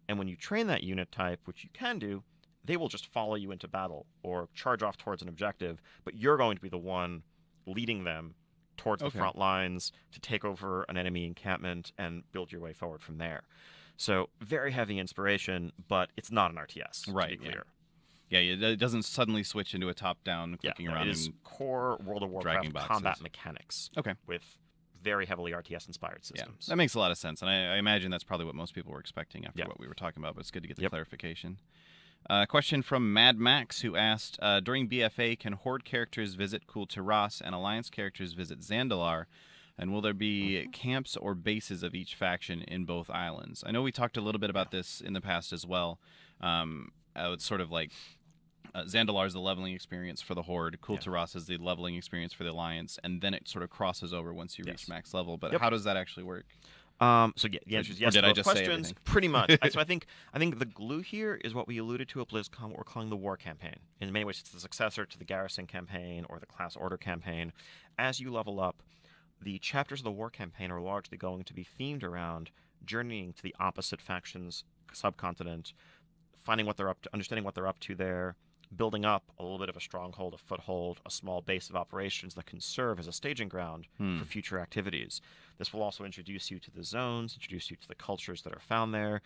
And when you train that unit type, which you can do, they will just follow you into battle or charge off towards an objective, but you're going to be the one leading them towards the front lines to take over an enemy encampment and build your way forward from there. So very heavy inspiration, but it's not an RTS, to be clear. Yeah, it doesn't suddenly switch into a top-down clicking around. It is core World of Warcraft combat mechanics with very heavily RTS-inspired systems. That makes a lot of sense, and I imagine that's probably what most people were expecting after what we were talking about, but it's good to get the clarification. Question from Mad Max, who asked, during BfA, can Horde characters visit Kul Tiras and Alliance characters visit Zandalar? And will there be camps or bases of each faction in both islands? I know we talked a little bit about this in the past as well. It's sort of like Zandalar is the leveling experience for the Horde, Kul Tiras is the leveling experience for the Alliance, and then it sort of crosses over once you reach max level. But how does that actually work? The answer is yes to both questions. Pretty much. So I think the glue here is what we alluded to at BlizzCon, what we're calling the War Campaign. In many ways, it's the successor to the Garrison Campaign or the Class Order Campaign. As you level up, the chapters of the War Campaign are largely going to be themed around journeying to the opposite faction's subcontinent, finding what they're up to, understanding what they're up to there, building up a little bit of a stronghold, a foothold, a small base of operations that can serve as a staging ground for future activities. This will also introduce you to the zones, introduce you to the cultures that are found there.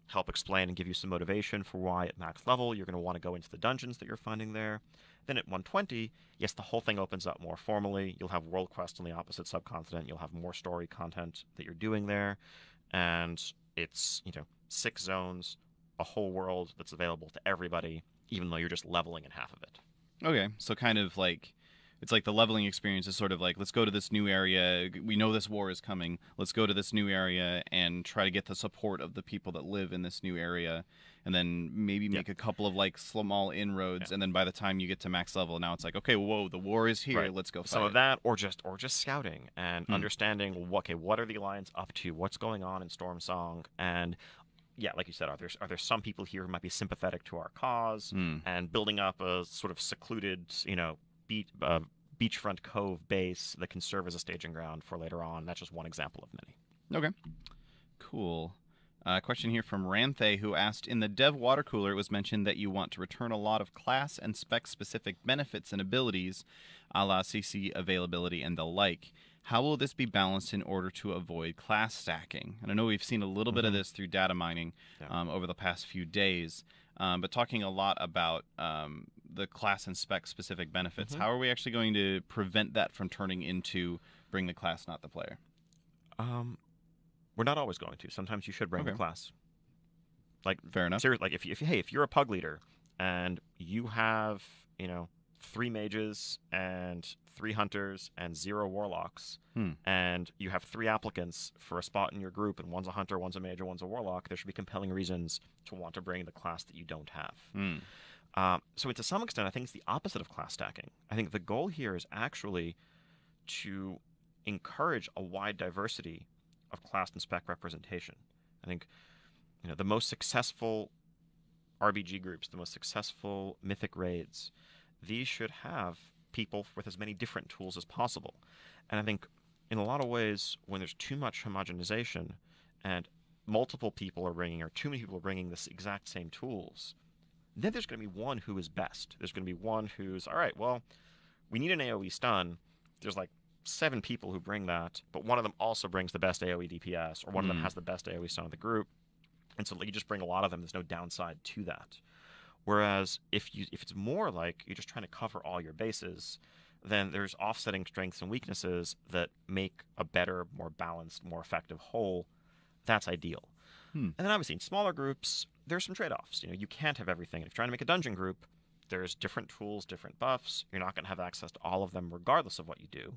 help explain and give you some motivation for why at max level you're going to want to go into the dungeons that you're finding there. Then at 120, yes, the whole thing opens up more formally. You'll have world quests on the opposite subcontinent. You'll have more story content that you're doing there. And it's, 6 zones, a whole world that's available to everybody, even though you're just leveling in half of it. Okay, so kind of like it's like the leveling experience is sort of like, let's go to this new area. We know this war is coming. Let's go to this new area and try to get the support of the people that live in this new area, and then maybe make a couple of like small inroads. And then by the time you get to max level, now it's like, okay, whoa, the war is here. Right. Let's go fight Some of it. that, or just scouting and understanding what are the Alliance up to? What's going on in Storm Song? And yeah, like you said, are there some people here who might be sympathetic to our cause, and building up a sort of secluded, beachfront cove base that can serve as a staging ground for later on. That's just one example of many. Okay, cool. Question here from Ranthe, who asked, in the dev water cooler, it was mentioned that you want to return a lot of class and spec-specific benefits and abilities, a la CC availability and the like. How will this be balanced in order to avoid class stacking? And I know we've seen a little bit of this through data mining over the past few days, but talking a lot about the class and spec-specific benefits, how are we actually going to prevent that from turning into bring the class, not the player? We're not always going to. Sometimes you should bring the class. Like, fair enough. Seriously, like if you're a pug leader and you have 3 mages and 3 hunters and 0 warlocks, and you have 3 applicants for a spot in your group, and one's a hunter, one's a mage, one's a warlock, there should be compelling reasons to want to bring the class that you don't have. So to some extent, I think it's the opposite of class stacking. I think the goal here is actually to encourage a wide diversity of class and spec representation. I think the most successful RBG groups, the most successful mythic raids, these should have people with as many different tools as possible. And I think in a lot of ways, when there's too much homogenization and multiple people are bringing, or too many people are bringing this exact same tools, then there's going to be one who is best. There's going to be one who's, all right, well, we need an AoE stun. There's like 7 people who bring that, but one of them also brings the best AoE DPS, or one of them has the best AoE stun of the group. And so you just bring a lot of them. There's no downside to that. Whereas if it's more like you're just trying to cover all your bases, then there's offsetting strengths and weaknesses that make a better, more balanced, more effective whole. That's ideal. And then obviously in smaller groups, there's some trade-offs. You can't have everything. If you're trying to make a dungeon group, there's different tools, different buffs. You're not going to have access to all of them regardless of what you do.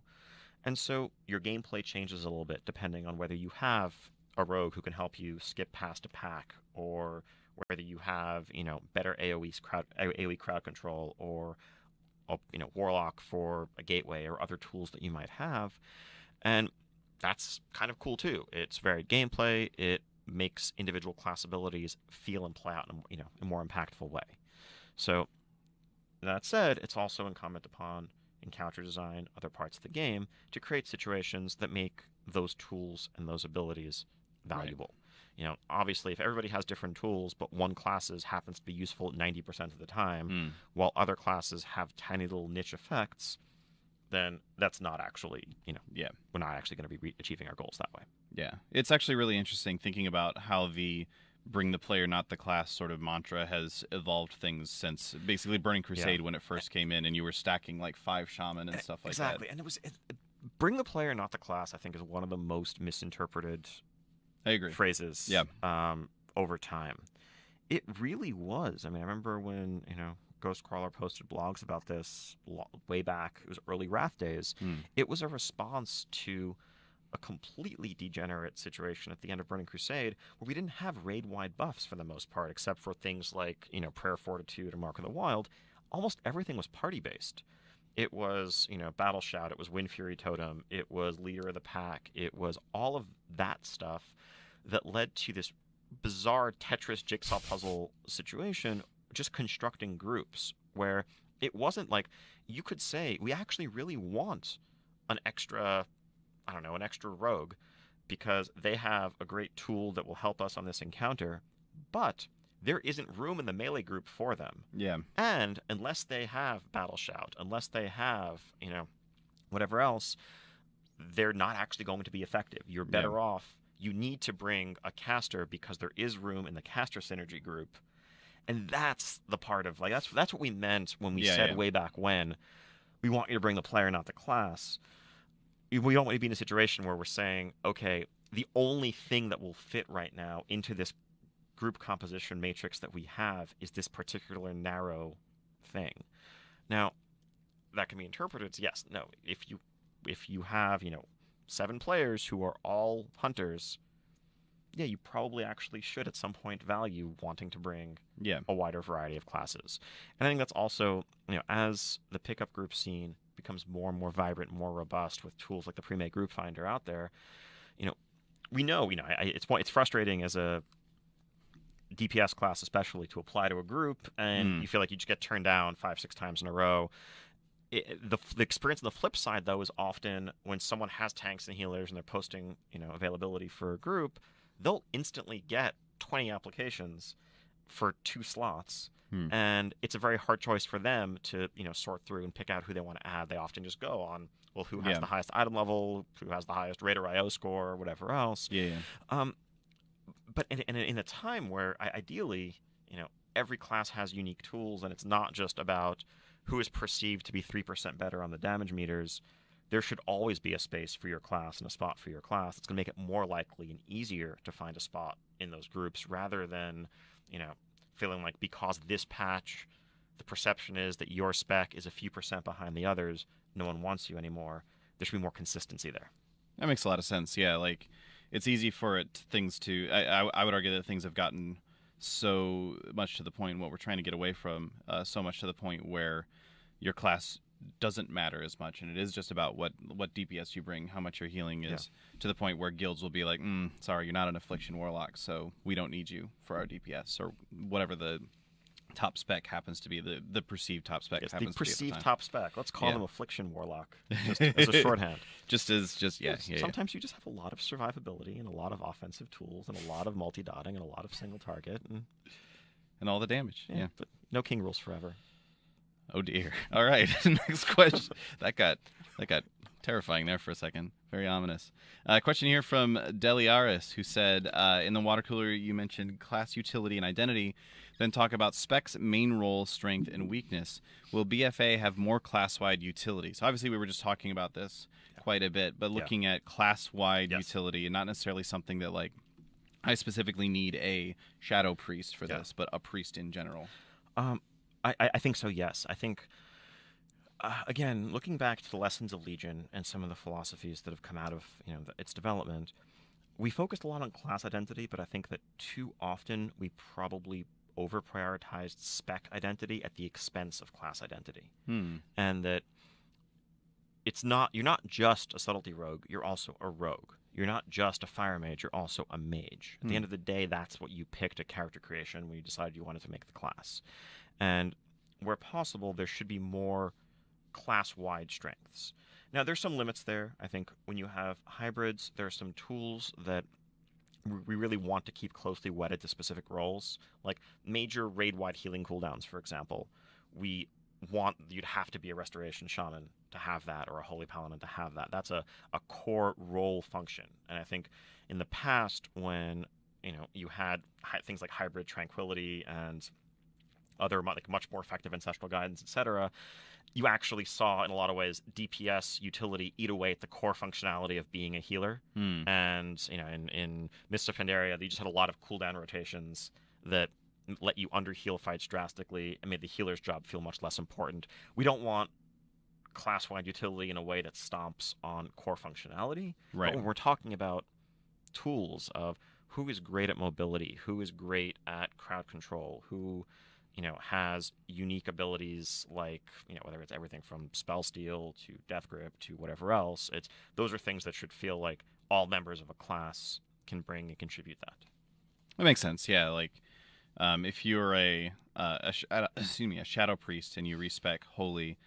And so your gameplay changes a little bit depending on whether you have a rogue who can help you skip past a pack, or whether you have, better AoE crowd control, or warlock for a gateway, or other tools that you might have. And that's kind of cool too. It's varied gameplay. It makes individual class abilities feel and play out in a more impactful way. So that said, it's also incumbent upon encounter design, other parts of the game, to create situations that make those tools and those abilities valuable. Right. Obviously, if everybody has different tools, but one class happens to be useful 90% of the time, while other classes have tiny little niche effects, then that's not actually, we're not actually going to be achieving our goals that way. Yeah. It's actually really interesting thinking about how the bring the player, not the class sort of mantra has evolved things since basically Burning Crusade when it first came in, and you were stacking like 5 shaman and stuff like that. Exactly. And bring the player, not the class, I think is one of the most misinterpreted phrases over time. It really was. I mean, I remember when, Ghostcrawler posted blogs about this way back. It was early Wrath days. It was a response to a completely degenerate situation at the end of Burning Crusade, where we didn't have raid-wide buffs for the most part, except for things like, Prayer Fortitude and Mark of the Wild. Almost everything was party-based. It was, Battle Shout, it was Wind Fury Totem, it was Leader of the Pack, it was all of that stuff that led to this bizarre Tetris jigsaw puzzle situation, just constructing groups, where it wasn't like, you could say, we actually really want an extra rogue, because they have a great tool that will help us on this encounter, but there isn't room in the melee group for them. Yeah. And unless they have Battle Shout, unless they have, whatever else, they're not actually going to be effective. You're better off you need to bring a caster because there is room in the caster synergy group. And that's the part of, like, that's what we meant when we said way back when, we want you to bring the player, not the class. We don't want to be in a situation where we're saying, okay, the only thing that will fit right now into this group composition matrix that we have is this particular narrow thing. Now, that can be interpreted as yes, no. If you have, 7 players who are all hunters, yeah, you probably actually should at some point value wanting to bring a wider variety of classes. And I think that's also, as the pickup group scene becomes more and more vibrant, more robust with tools like the pre-made group finder out there, we know, it's frustrating as a DPS class especially to apply to a group, and you feel like you just get turned down 5-6 times in a row. The experience on the flip side, though, is often when someone has tanks and healers and they're posting, availability for a group, they'll instantly get 20 applications for 2 slots. And it's a very hard choice for them to, sort through and pick out who they want to add. They often just go on, well, who has the highest item level, who has the highest Raider IO score, or whatever else. But in a time where ideally, every class has unique tools, and it's not just about who is perceived to be 3% better on the damage meters, there should always be a space for your class and a spot for your class. It's going to make it more likely and easier to find a spot in those groups rather than, feeling like because this patch, the perception is that your spec is a few percent behind the others, no one wants you anymore. There should be more consistency there. That makes a lot of sense. Yeah, like it's easy for things to. I would argue that things have gotten so much to the point what we're trying to get away from, so much to the point where your class doesn't matter as much, and it is just about what DPS you bring, how much your healing is, to the point where guilds will be like, sorry, you're not an Affliction Warlock, so we don't need you for our DPS, or whatever the top spec happens to be, the perceived top spec happens to be at the perceived time. Top spec. Let's call them Affliction Warlock, just as a shorthand. Sometimes you just have a lot of survivability and a lot of offensive tools and a lot of multi-dotting and a lot of single target and all the damage. Yeah, but no king rules forever. Oh dear. All right. Next question. That got terrifying there for a second. Very ominous. Question here from Deliaris, who said, in the water cooler you mentioned class utility and identity, then talk about specs, main role, strength, and weakness. Will BfA have more class-wide utility? So obviously we were just talking about this quite a bit, but looking at class-wide utility, and not necessarily something that, like, I specifically need a shadow priest for this, but a priest in general. I think so, yes. I think, again, looking back to the lessons of Legion and some of the philosophies that have come out of its development, we focused a lot on class identity, but I think that too often we probably over-prioritized spec identity at the expense of class identity. And that you're not just a subtlety rogue, you're also a rogue. You're not just a fire mage, you're also a mage. At the end of the day, that's what you picked at character creation when you decided you wanted to make the class. And where possible, there should be more class-wide strengths. Now, there's some limits there. I think when you have hybrids, there are some tools that we really want to keep closely wedded to specific roles. Like major raid-wide healing cooldowns, for example. We want you'd have to be a Restoration Shaman to have that, or a Holy Paladin to have that. That's a core role function. And I think in the past, when you had things like Hybrid Tranquility and other much more effective ancestral guidance, etc., you actually saw in a lot of ways DPS utility eat away at the core functionality of being a healer. And in Mists of Pandaria, they just had a lot of cooldown rotations that let you underheal fights drastically and made the healer's job feel much less important. We don't want class-wide utility in a way that stomps on core functionality. Right. But when we're talking about tools of who is great at mobility, who is great at crowd control, who has unique abilities like, whether it's everything from spell steal to death grip to whatever else, those are things that should feel like all members of a class can bring and contribute that. That makes sense. Yeah, like if you're a shadow priest and you respec holy,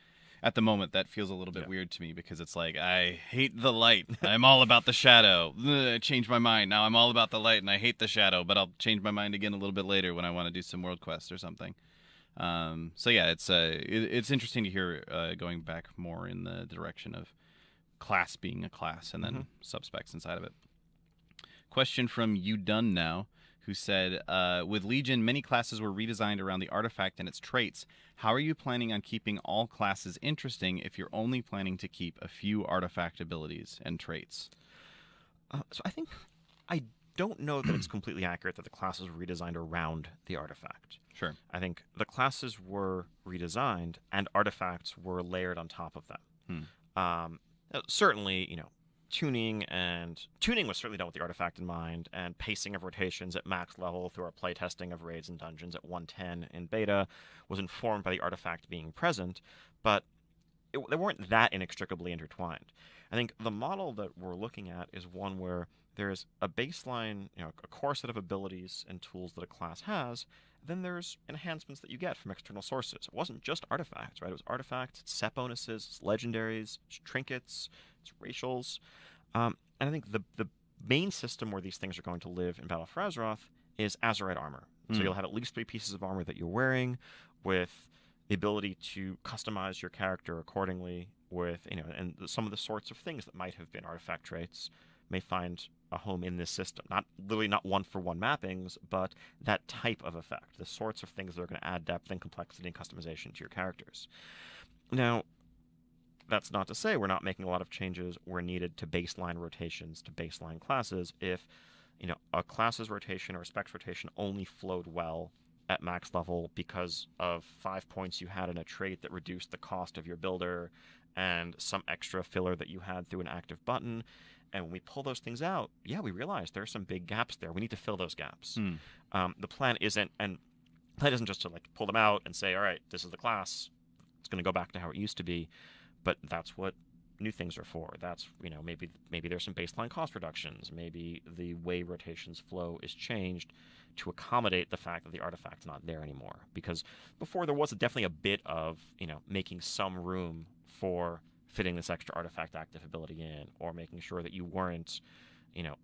at the moment that feels a little bit weird to me, because it's like, I hate the light. I'm all about the shadow. I changed my mind. Now I'm all about the light and I hate the shadow, but I'll change my mind again a little bit later when I want to do some world quests or something. So yeah, it's interesting to hear going back more in the direction of class being a class and then subspecs inside of it. Question from You Done Now, who said, with Legion, many classes were redesigned around the artifact and its traits. How are you planning on keeping all classes interesting if you're only planning to keep a few artifact abilities and traits? So I don't know that it's completely accurate that the classes were redesigned around the artifact. Sure. I think the classes were redesigned and artifacts were layered on top of them. Certainly, tuning was certainly done with the artifact in mind, and pacing of rotations at max level through our playtesting of raids and dungeons at 110 in beta was informed by the artifact being present, but they weren't that inextricably intertwined. I think the model that we're looking at is one where there's a baseline, a core set of abilities and tools that a class has. Then there's enhancements that you get from external sources. It wasn't just artifacts, right? It was artifacts, it's set bonuses, it's legendaries, it's trinkets, it's racials. And I think the main system where these things are going to live in Battle for Azeroth is Azerite armor. So you'll have at least 3 pieces of armor that you're wearing, with the ability to customize your character accordingly, with and some of the sorts of things that might have been artifact traits may find a home in this system. Not one-for-one mappings, but that type of effect, the sorts of things that are going to add depth and complexity and customization to your characters. Now, that's not to say we're not making a lot of changes where needed to baseline rotations, to baseline classes. If a class's rotation or a spec's rotation only flowed well at max level because of 5 points you had in a trait that reduced the cost of your builder and some extra filler that you had through an active button, and when we pull those things out, we realize there are some big gaps there. We need to fill those gaps. The plan isn't just to pull them out and say, all right, this is the class. It's going to go back to how it used to be. But that's what new things are for. That's, maybe there's some baseline cost reductions. Maybe the way rotations flow is changed to accommodate the fact that the artifact's not there anymore. Because before there was definitely a bit of, making some room for fitting this extra artifact active ability in, or making sure that you weren't,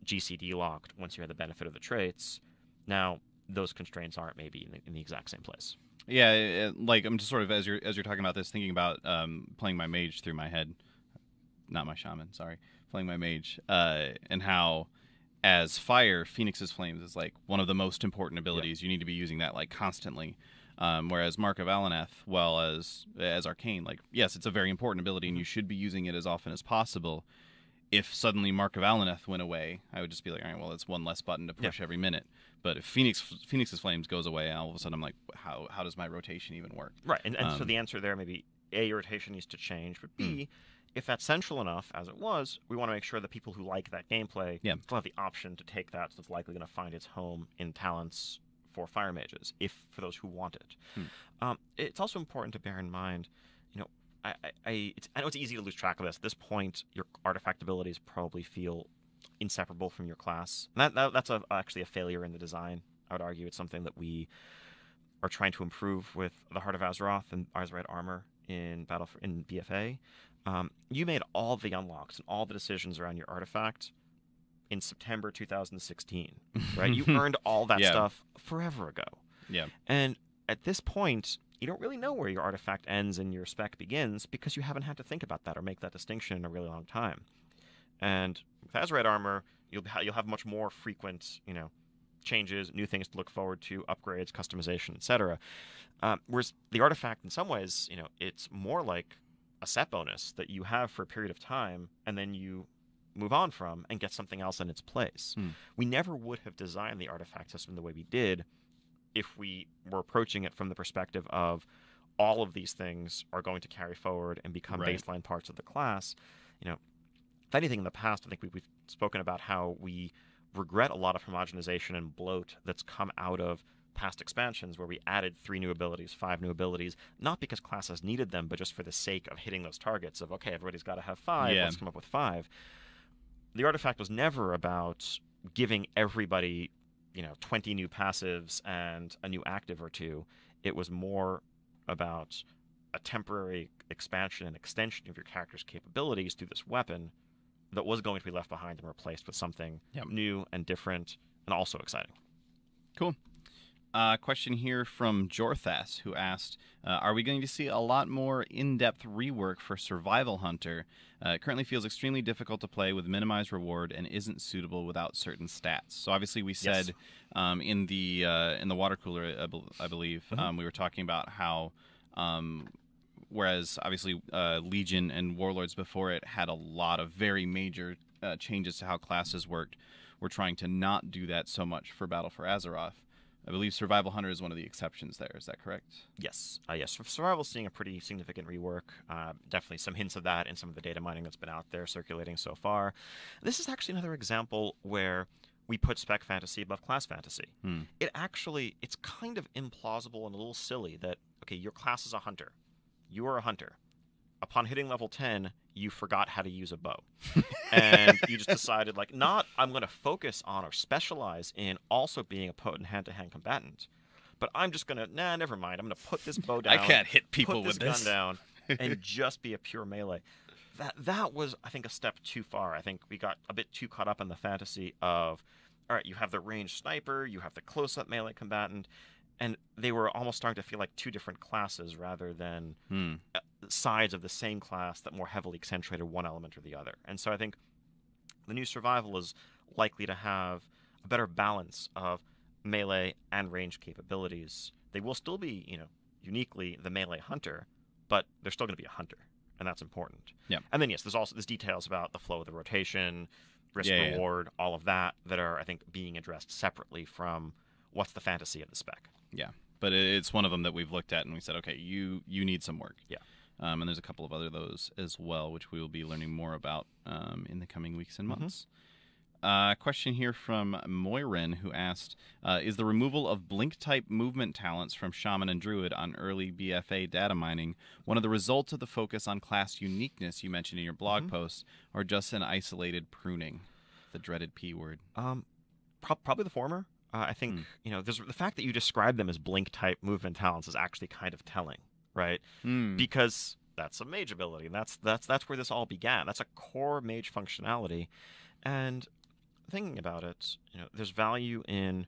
GCD locked once you had the benefit of the traits. Now, those constraints aren't maybe in the exact same place. Yeah, I'm just sort of, as you're talking about this, thinking about playing my mage through my head. Not my shaman, sorry. Playing my mage. And how, as fire, Phoenix's Flames is one of the most important abilities. Yep. You need to be using that constantly. Whereas Mark of Alaneth, well as Arcane, yes, it's a very important ability, and you should be using it as often as possible. If suddenly Mark of Alaneth went away, I would just be like, all right, well, it's one less button to push every minute. But if Phoenix's Flames goes away, all of a sudden I'm like, how does my rotation even work? Right, and so the answer there, maybe A, your rotation needs to change, but B, if that's central enough, as it was, we want to make sure that people who like that gameplay still have the option to take that, so it's likely going to find its home in talents for fire mages, for those who want it. It's also important to bear in mind, I know it's easy to lose track of this. At this point, your artifact abilities probably feel inseparable from your class. And that's actually a failure in the design. I would argue it's something that we are trying to improve with the Heart of Azeroth and Azerite armor in BfA. You made all the unlocks and all the decisions around your artifact in September 2016, right? You earned all that stuff forever ago. Yeah. And at this point, you don't really know where your artifact ends and your spec begins because you haven't had to think about that or make that distinction in a really long time. And with Azerite armor, you'll have much more frequent, changes, new things to look forward to, upgrades, customization, etc. Whereas the artifact, in some ways, it's more like a set bonus that you have for a period of time, and then you move on from and get something else in its place. We never would have designed the artifact system the way we did if we were approaching it from the perspective of all of these things are going to carry forward and become baseline parts of the class. If anything, in the past, I think we've spoken about how we regret a lot of homogenization and bloat that's come out of past expansions where we added 3 new abilities, 5 new abilities, not because classes needed them, but just for the sake of hitting those targets of, okay, everybody's got to have 5, let's come up with 5. The artifact was never about giving everybody 20 new passives and a new active or 2. It was more about a temporary expansion and extension of your character's capabilities through this weapon that was going to be left behind and replaced with something new and different and also exciting. Cool. Question here from Jorthas, who asked, are we going to see a lot more in-depth rework for Survival Hunter? It currently feels extremely difficult to play with minimized reward and isn't suitable without certain stats. So obviously we said in the water cooler, I believe, we were talking about how whereas obviously Legion and Warlords before it had a lot of very major changes to how classes worked. We're trying to not do that so much for Battle for Azeroth. I believe Survival Hunter is one of the exceptions there. Is that correct? Yes. Yes. Survival's seeing a pretty significant rework. Definitely some hints of that in some of the data mining that's been out there circulating so far. This is actually another example where we put spec fantasy above class fantasy. It's kind of implausible and a little silly that, okay, your class is a hunter. You are a hunter. Upon hitting level 10, you forgot how to use a bow. And you just decided, like, I'm going to focus on or specialize in also being a potent hand-to-hand combatant. But I'm just going to, never mind. I'm going to put this bow down. I can't hit people with this. Put this gun down and just be a pure melee. That was, I think, a step too far. I think we got a bit too caught up in the fantasy of, all right, you have the ranged sniper, you have the close-up melee combatant, and they were almost starting to feel like two different classes rather than sides of the same class that more heavily accentuated one element or the other. And so I think the new Survival is likely to have a better balance of melee and range capabilities. They will still be, uniquely the melee hunter, but they're still going to be a hunter, and that's important. Yeah. And then, yes, there's details about the flow of the rotation, risk-reward, all of that are, I think, being addressed separately from what's the fantasy of the spec. Yeah, but it's one of them that we've looked at and we said, okay, you need some work. Yeah. And there's a couple of other those as well, which we will be learning more about in the coming weeks and months. Question here from Moirin, who asked, is the removal of blink-type movement talents from Shaman and Druid on early BfA data mining one of the results of the focus on class uniqueness you mentioned in your blog post, or just an isolated pruning? The dreaded P word. Probably the former. I think, there's the fact that you describe them as blink-type movement talents is actually kind of telling, right? Because that's a mage ability, and that's where this all began. That's a core mage functionality. And thinking about it, there's value in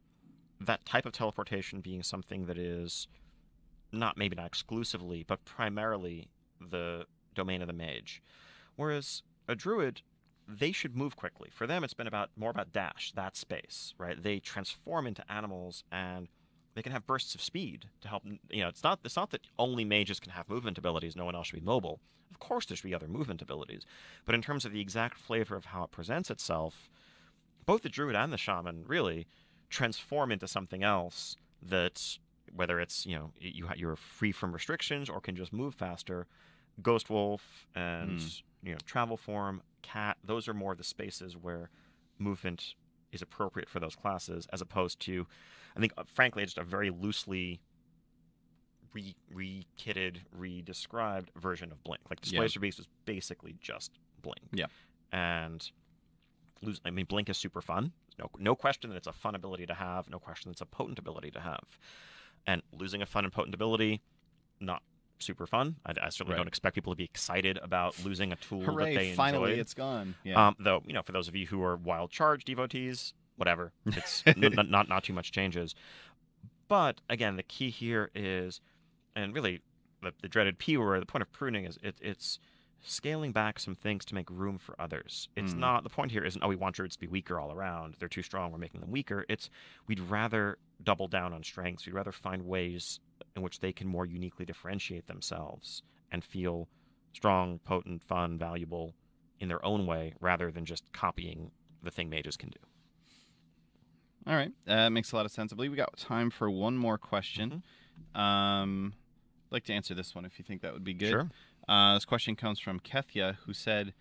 that type of teleportation being something that is maybe not exclusively, but primarily the domain of the mage. Whereas a druid, they should move quickly. For them, it's been more about dash, that space, right? They transform into animals, and they can have bursts of speed to help. It's not that only mages can have movement abilities. No one else should be mobile. Of course, there should be other movement abilities, but in terms of the exact flavor of how it presents itself, both the druid and the shaman really transform into something else that, whether it's you're free from restrictions or can just move faster. Ghost wolf and travel form, cat, those are more the spaces where movement is appropriate for those classes, as opposed to, I think, frankly, just a very loosely re-kitted, re-described version of Blink. Like, Displacer Beast was basically just Blink. Yeah. And Blink is super fun. No question that it's a fun ability to have. No question that it's a potent ability to have. And losing a fun and potent ability, not super fun. I certainly don't expect people to be excited about losing a tool that they enjoy. Finally, it's gone. Yeah. Though, for those of you who are Wild Charge devotees, whatever, it's not too much changes. But again, the key here is, and really the dreaded P word, the point of pruning is it's scaling back some things to make room for others. It's not, the point here isn't, we want druids to be weaker all around. They're too strong, we're making them weaker. It's, we'd rather double down on strengths. We'd rather find ways in which they can more uniquely differentiate themselves and feel strong, potent, fun, valuable in their own way, rather than just copying the thing mages can do. All right. Makes a lot of sense. I believe we got time for one more question. I'd like to answer this one if you think that would be good. Sure. This question comes from Kethia, who said,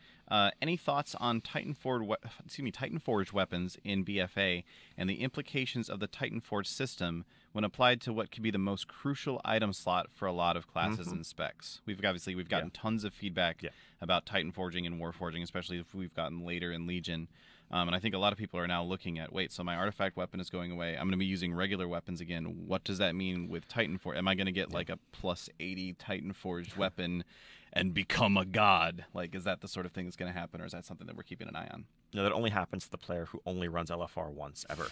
any thoughts on Titanforged weapons in BfA and the implications of the Titanforged system when applied to what could be the most crucial item slot for a lot of classes and specs? We've gotten tons of feedback about Titanforging and Warforging, especially if we've gotten later in Legion. And I think a lot of people are now looking at, wait, so my artifact weapon is going away. I'm going to be using regular weapons again. What does that mean with Titanforge? Am I going to get like a plus 80 Titanforged weapon and become a god? Like, is that the sort of thing that's going to happen, or is that something that we're keeping an eye on? No, that only happens to the player who only runs LFR once ever.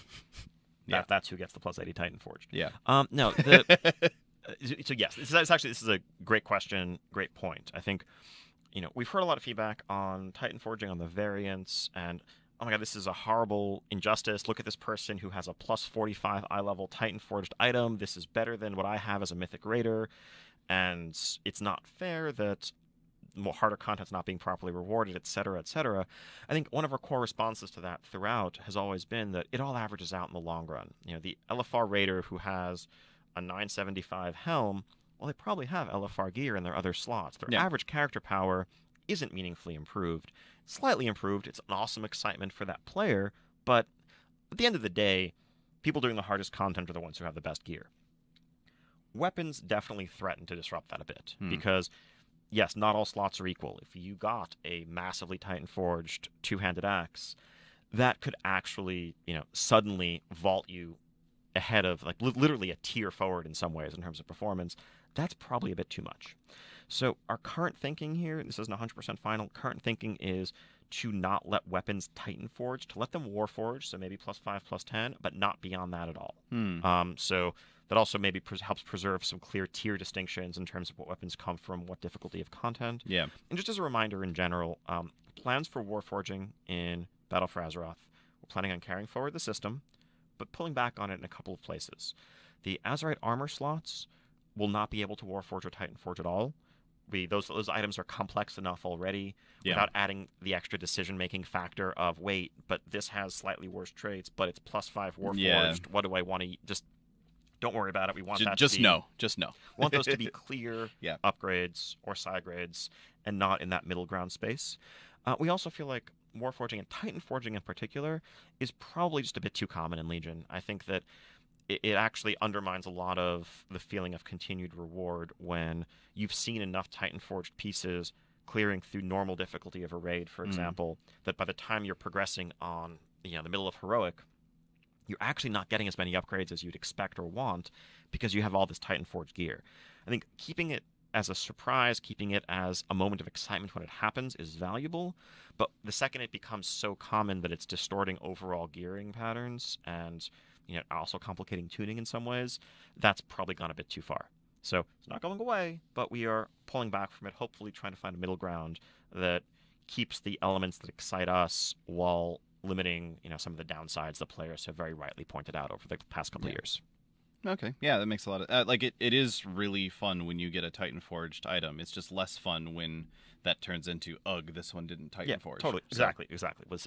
Yeah. That's who gets the plus 80 Titan Forged. Yeah. No, so yes, this is a great question, great point. I think we've heard a lot of feedback on Titan forging, on the variants, and oh my god, this is a horrible injustice. Look at this person who has a plus 45 eye level Titan forged item. This is better than what I have as a Mythic Raider, and it's not fair that more harder content's not being properly rewarded, etc., etc. I think one of our core responses to that throughout has always been that it all averages out in the long run. The LFR Raider who has a 975 helm, well, they probably have LFR gear in their other slots. Their average character power isn't meaningfully improved. Slightly improved. It's an awesome excitement for that player, but at the end of the day, people doing the hardest content are the ones who have the best gear. Weapons definitely threaten to disrupt that a bit, because yes, not all slots are equal. If you got a massively Titan forged two-handed axe, that could actually, suddenly vault you ahead of, like, literally a tier forward in some ways in terms of performance. That's probably a bit too much. So our current thinking here, this isn't 100% final, current thinking is to not let weapons Titan forge, to let them war forge, so maybe +5, +10, but not beyond that at all. So that also maybe helps preserve some clear tier distinctions in terms of what weapons come from what difficulty of content. Yeah. And just as a reminder in general, plans for warforging in Battle for Azeroth, we're planning on carrying forward the system, but pulling back on it in a couple of places. The Azerite armor slots will not be able to warforge or Titan forge at all. Those items are complex enough already without adding the extra decision-making factor of, wait, but this has slightly worse traits, but it's +5 warforged. Yeah. What do I want to just... Don't worry about it. We want that just to be... no. Just no. We want those to be clear Yeah. upgrades or side grades and not in that middle ground space. We also feel like warforging and Titan forging in particular is probably just a bit too common in Legion. I think that it actually undermines a lot of the feeling of continued reward when you've seen enough Titan forged pieces clearing through normal difficulty of a raid, for example, that by the time you're progressing on the middle of Heroic, you're actually not getting as many upgrades as you'd expect or want because you have all this Titan forged gear. I think keeping it as a surprise, keeping it as a moment of excitement when it happens is valuable, but the second it becomes so common that it's distorting overall gearing patterns and also complicating tuning in some ways, that's probably gone a bit too far. So it's not going away, but we are pulling back from it, hopefully trying to find a middle ground that keeps the elements that excite us while limiting some of the downsides the players have very rightly pointed out over the past couple of years. Okay, yeah, that makes a lot of it is really fun when you get a Titan forged item. It's just less fun when that turns into, ugh, this one didn't Titan forge. Totally. Exactly. As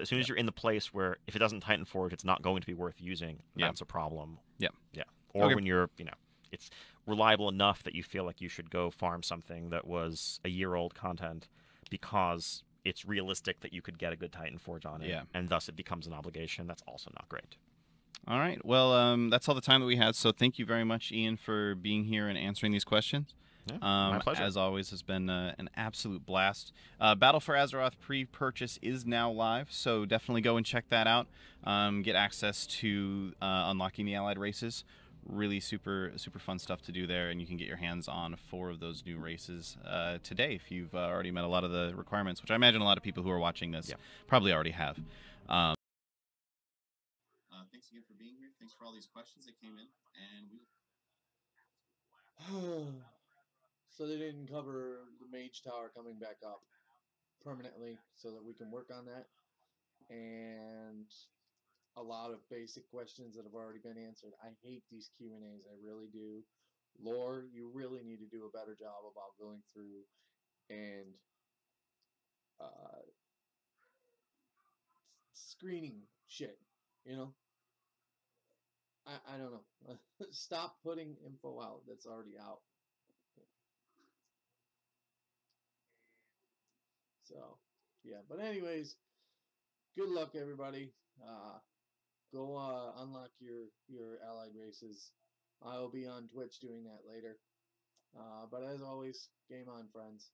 soon as you're in the place where if it doesn't Titan forge, it's not going to be worth using, that's a problem. Yeah. Or when you're, it's reliable enough that you feel like you should go farm something that was a year-old content because it's realistic that you could get a good Titan forge on it, and thus it becomes an obligation. That's also not great. All right. Well, that's all the time that we had. So thank you very much, Ian, for being here and answering these questions. Yeah, my pleasure. As always, has been an absolute blast. Battle for Azeroth pre-purchase is now live, so definitely go and check that out. Get access to unlocking the allied races. Really super fun stuff to do there, and you can get your hands on 4 of those new races today if you've already met a lot of the requirements, which I imagine a lot of people who are watching this probably already have. Thanks again for being here. Thanks for all these questions that came in, and So they didn't cover the Mage Tower coming back up permanently, so that we can work on that, and a lot of basic questions that have already been answered. I hate these Q&As, I really do. Lore, you really need to do a better job about going through and screening shit, I don't know. Stop putting info out that's already out. So, yeah. But anyways, good luck, everybody. Go unlock your allied races. I'll be on Twitch doing that later. But as always, game on, friends.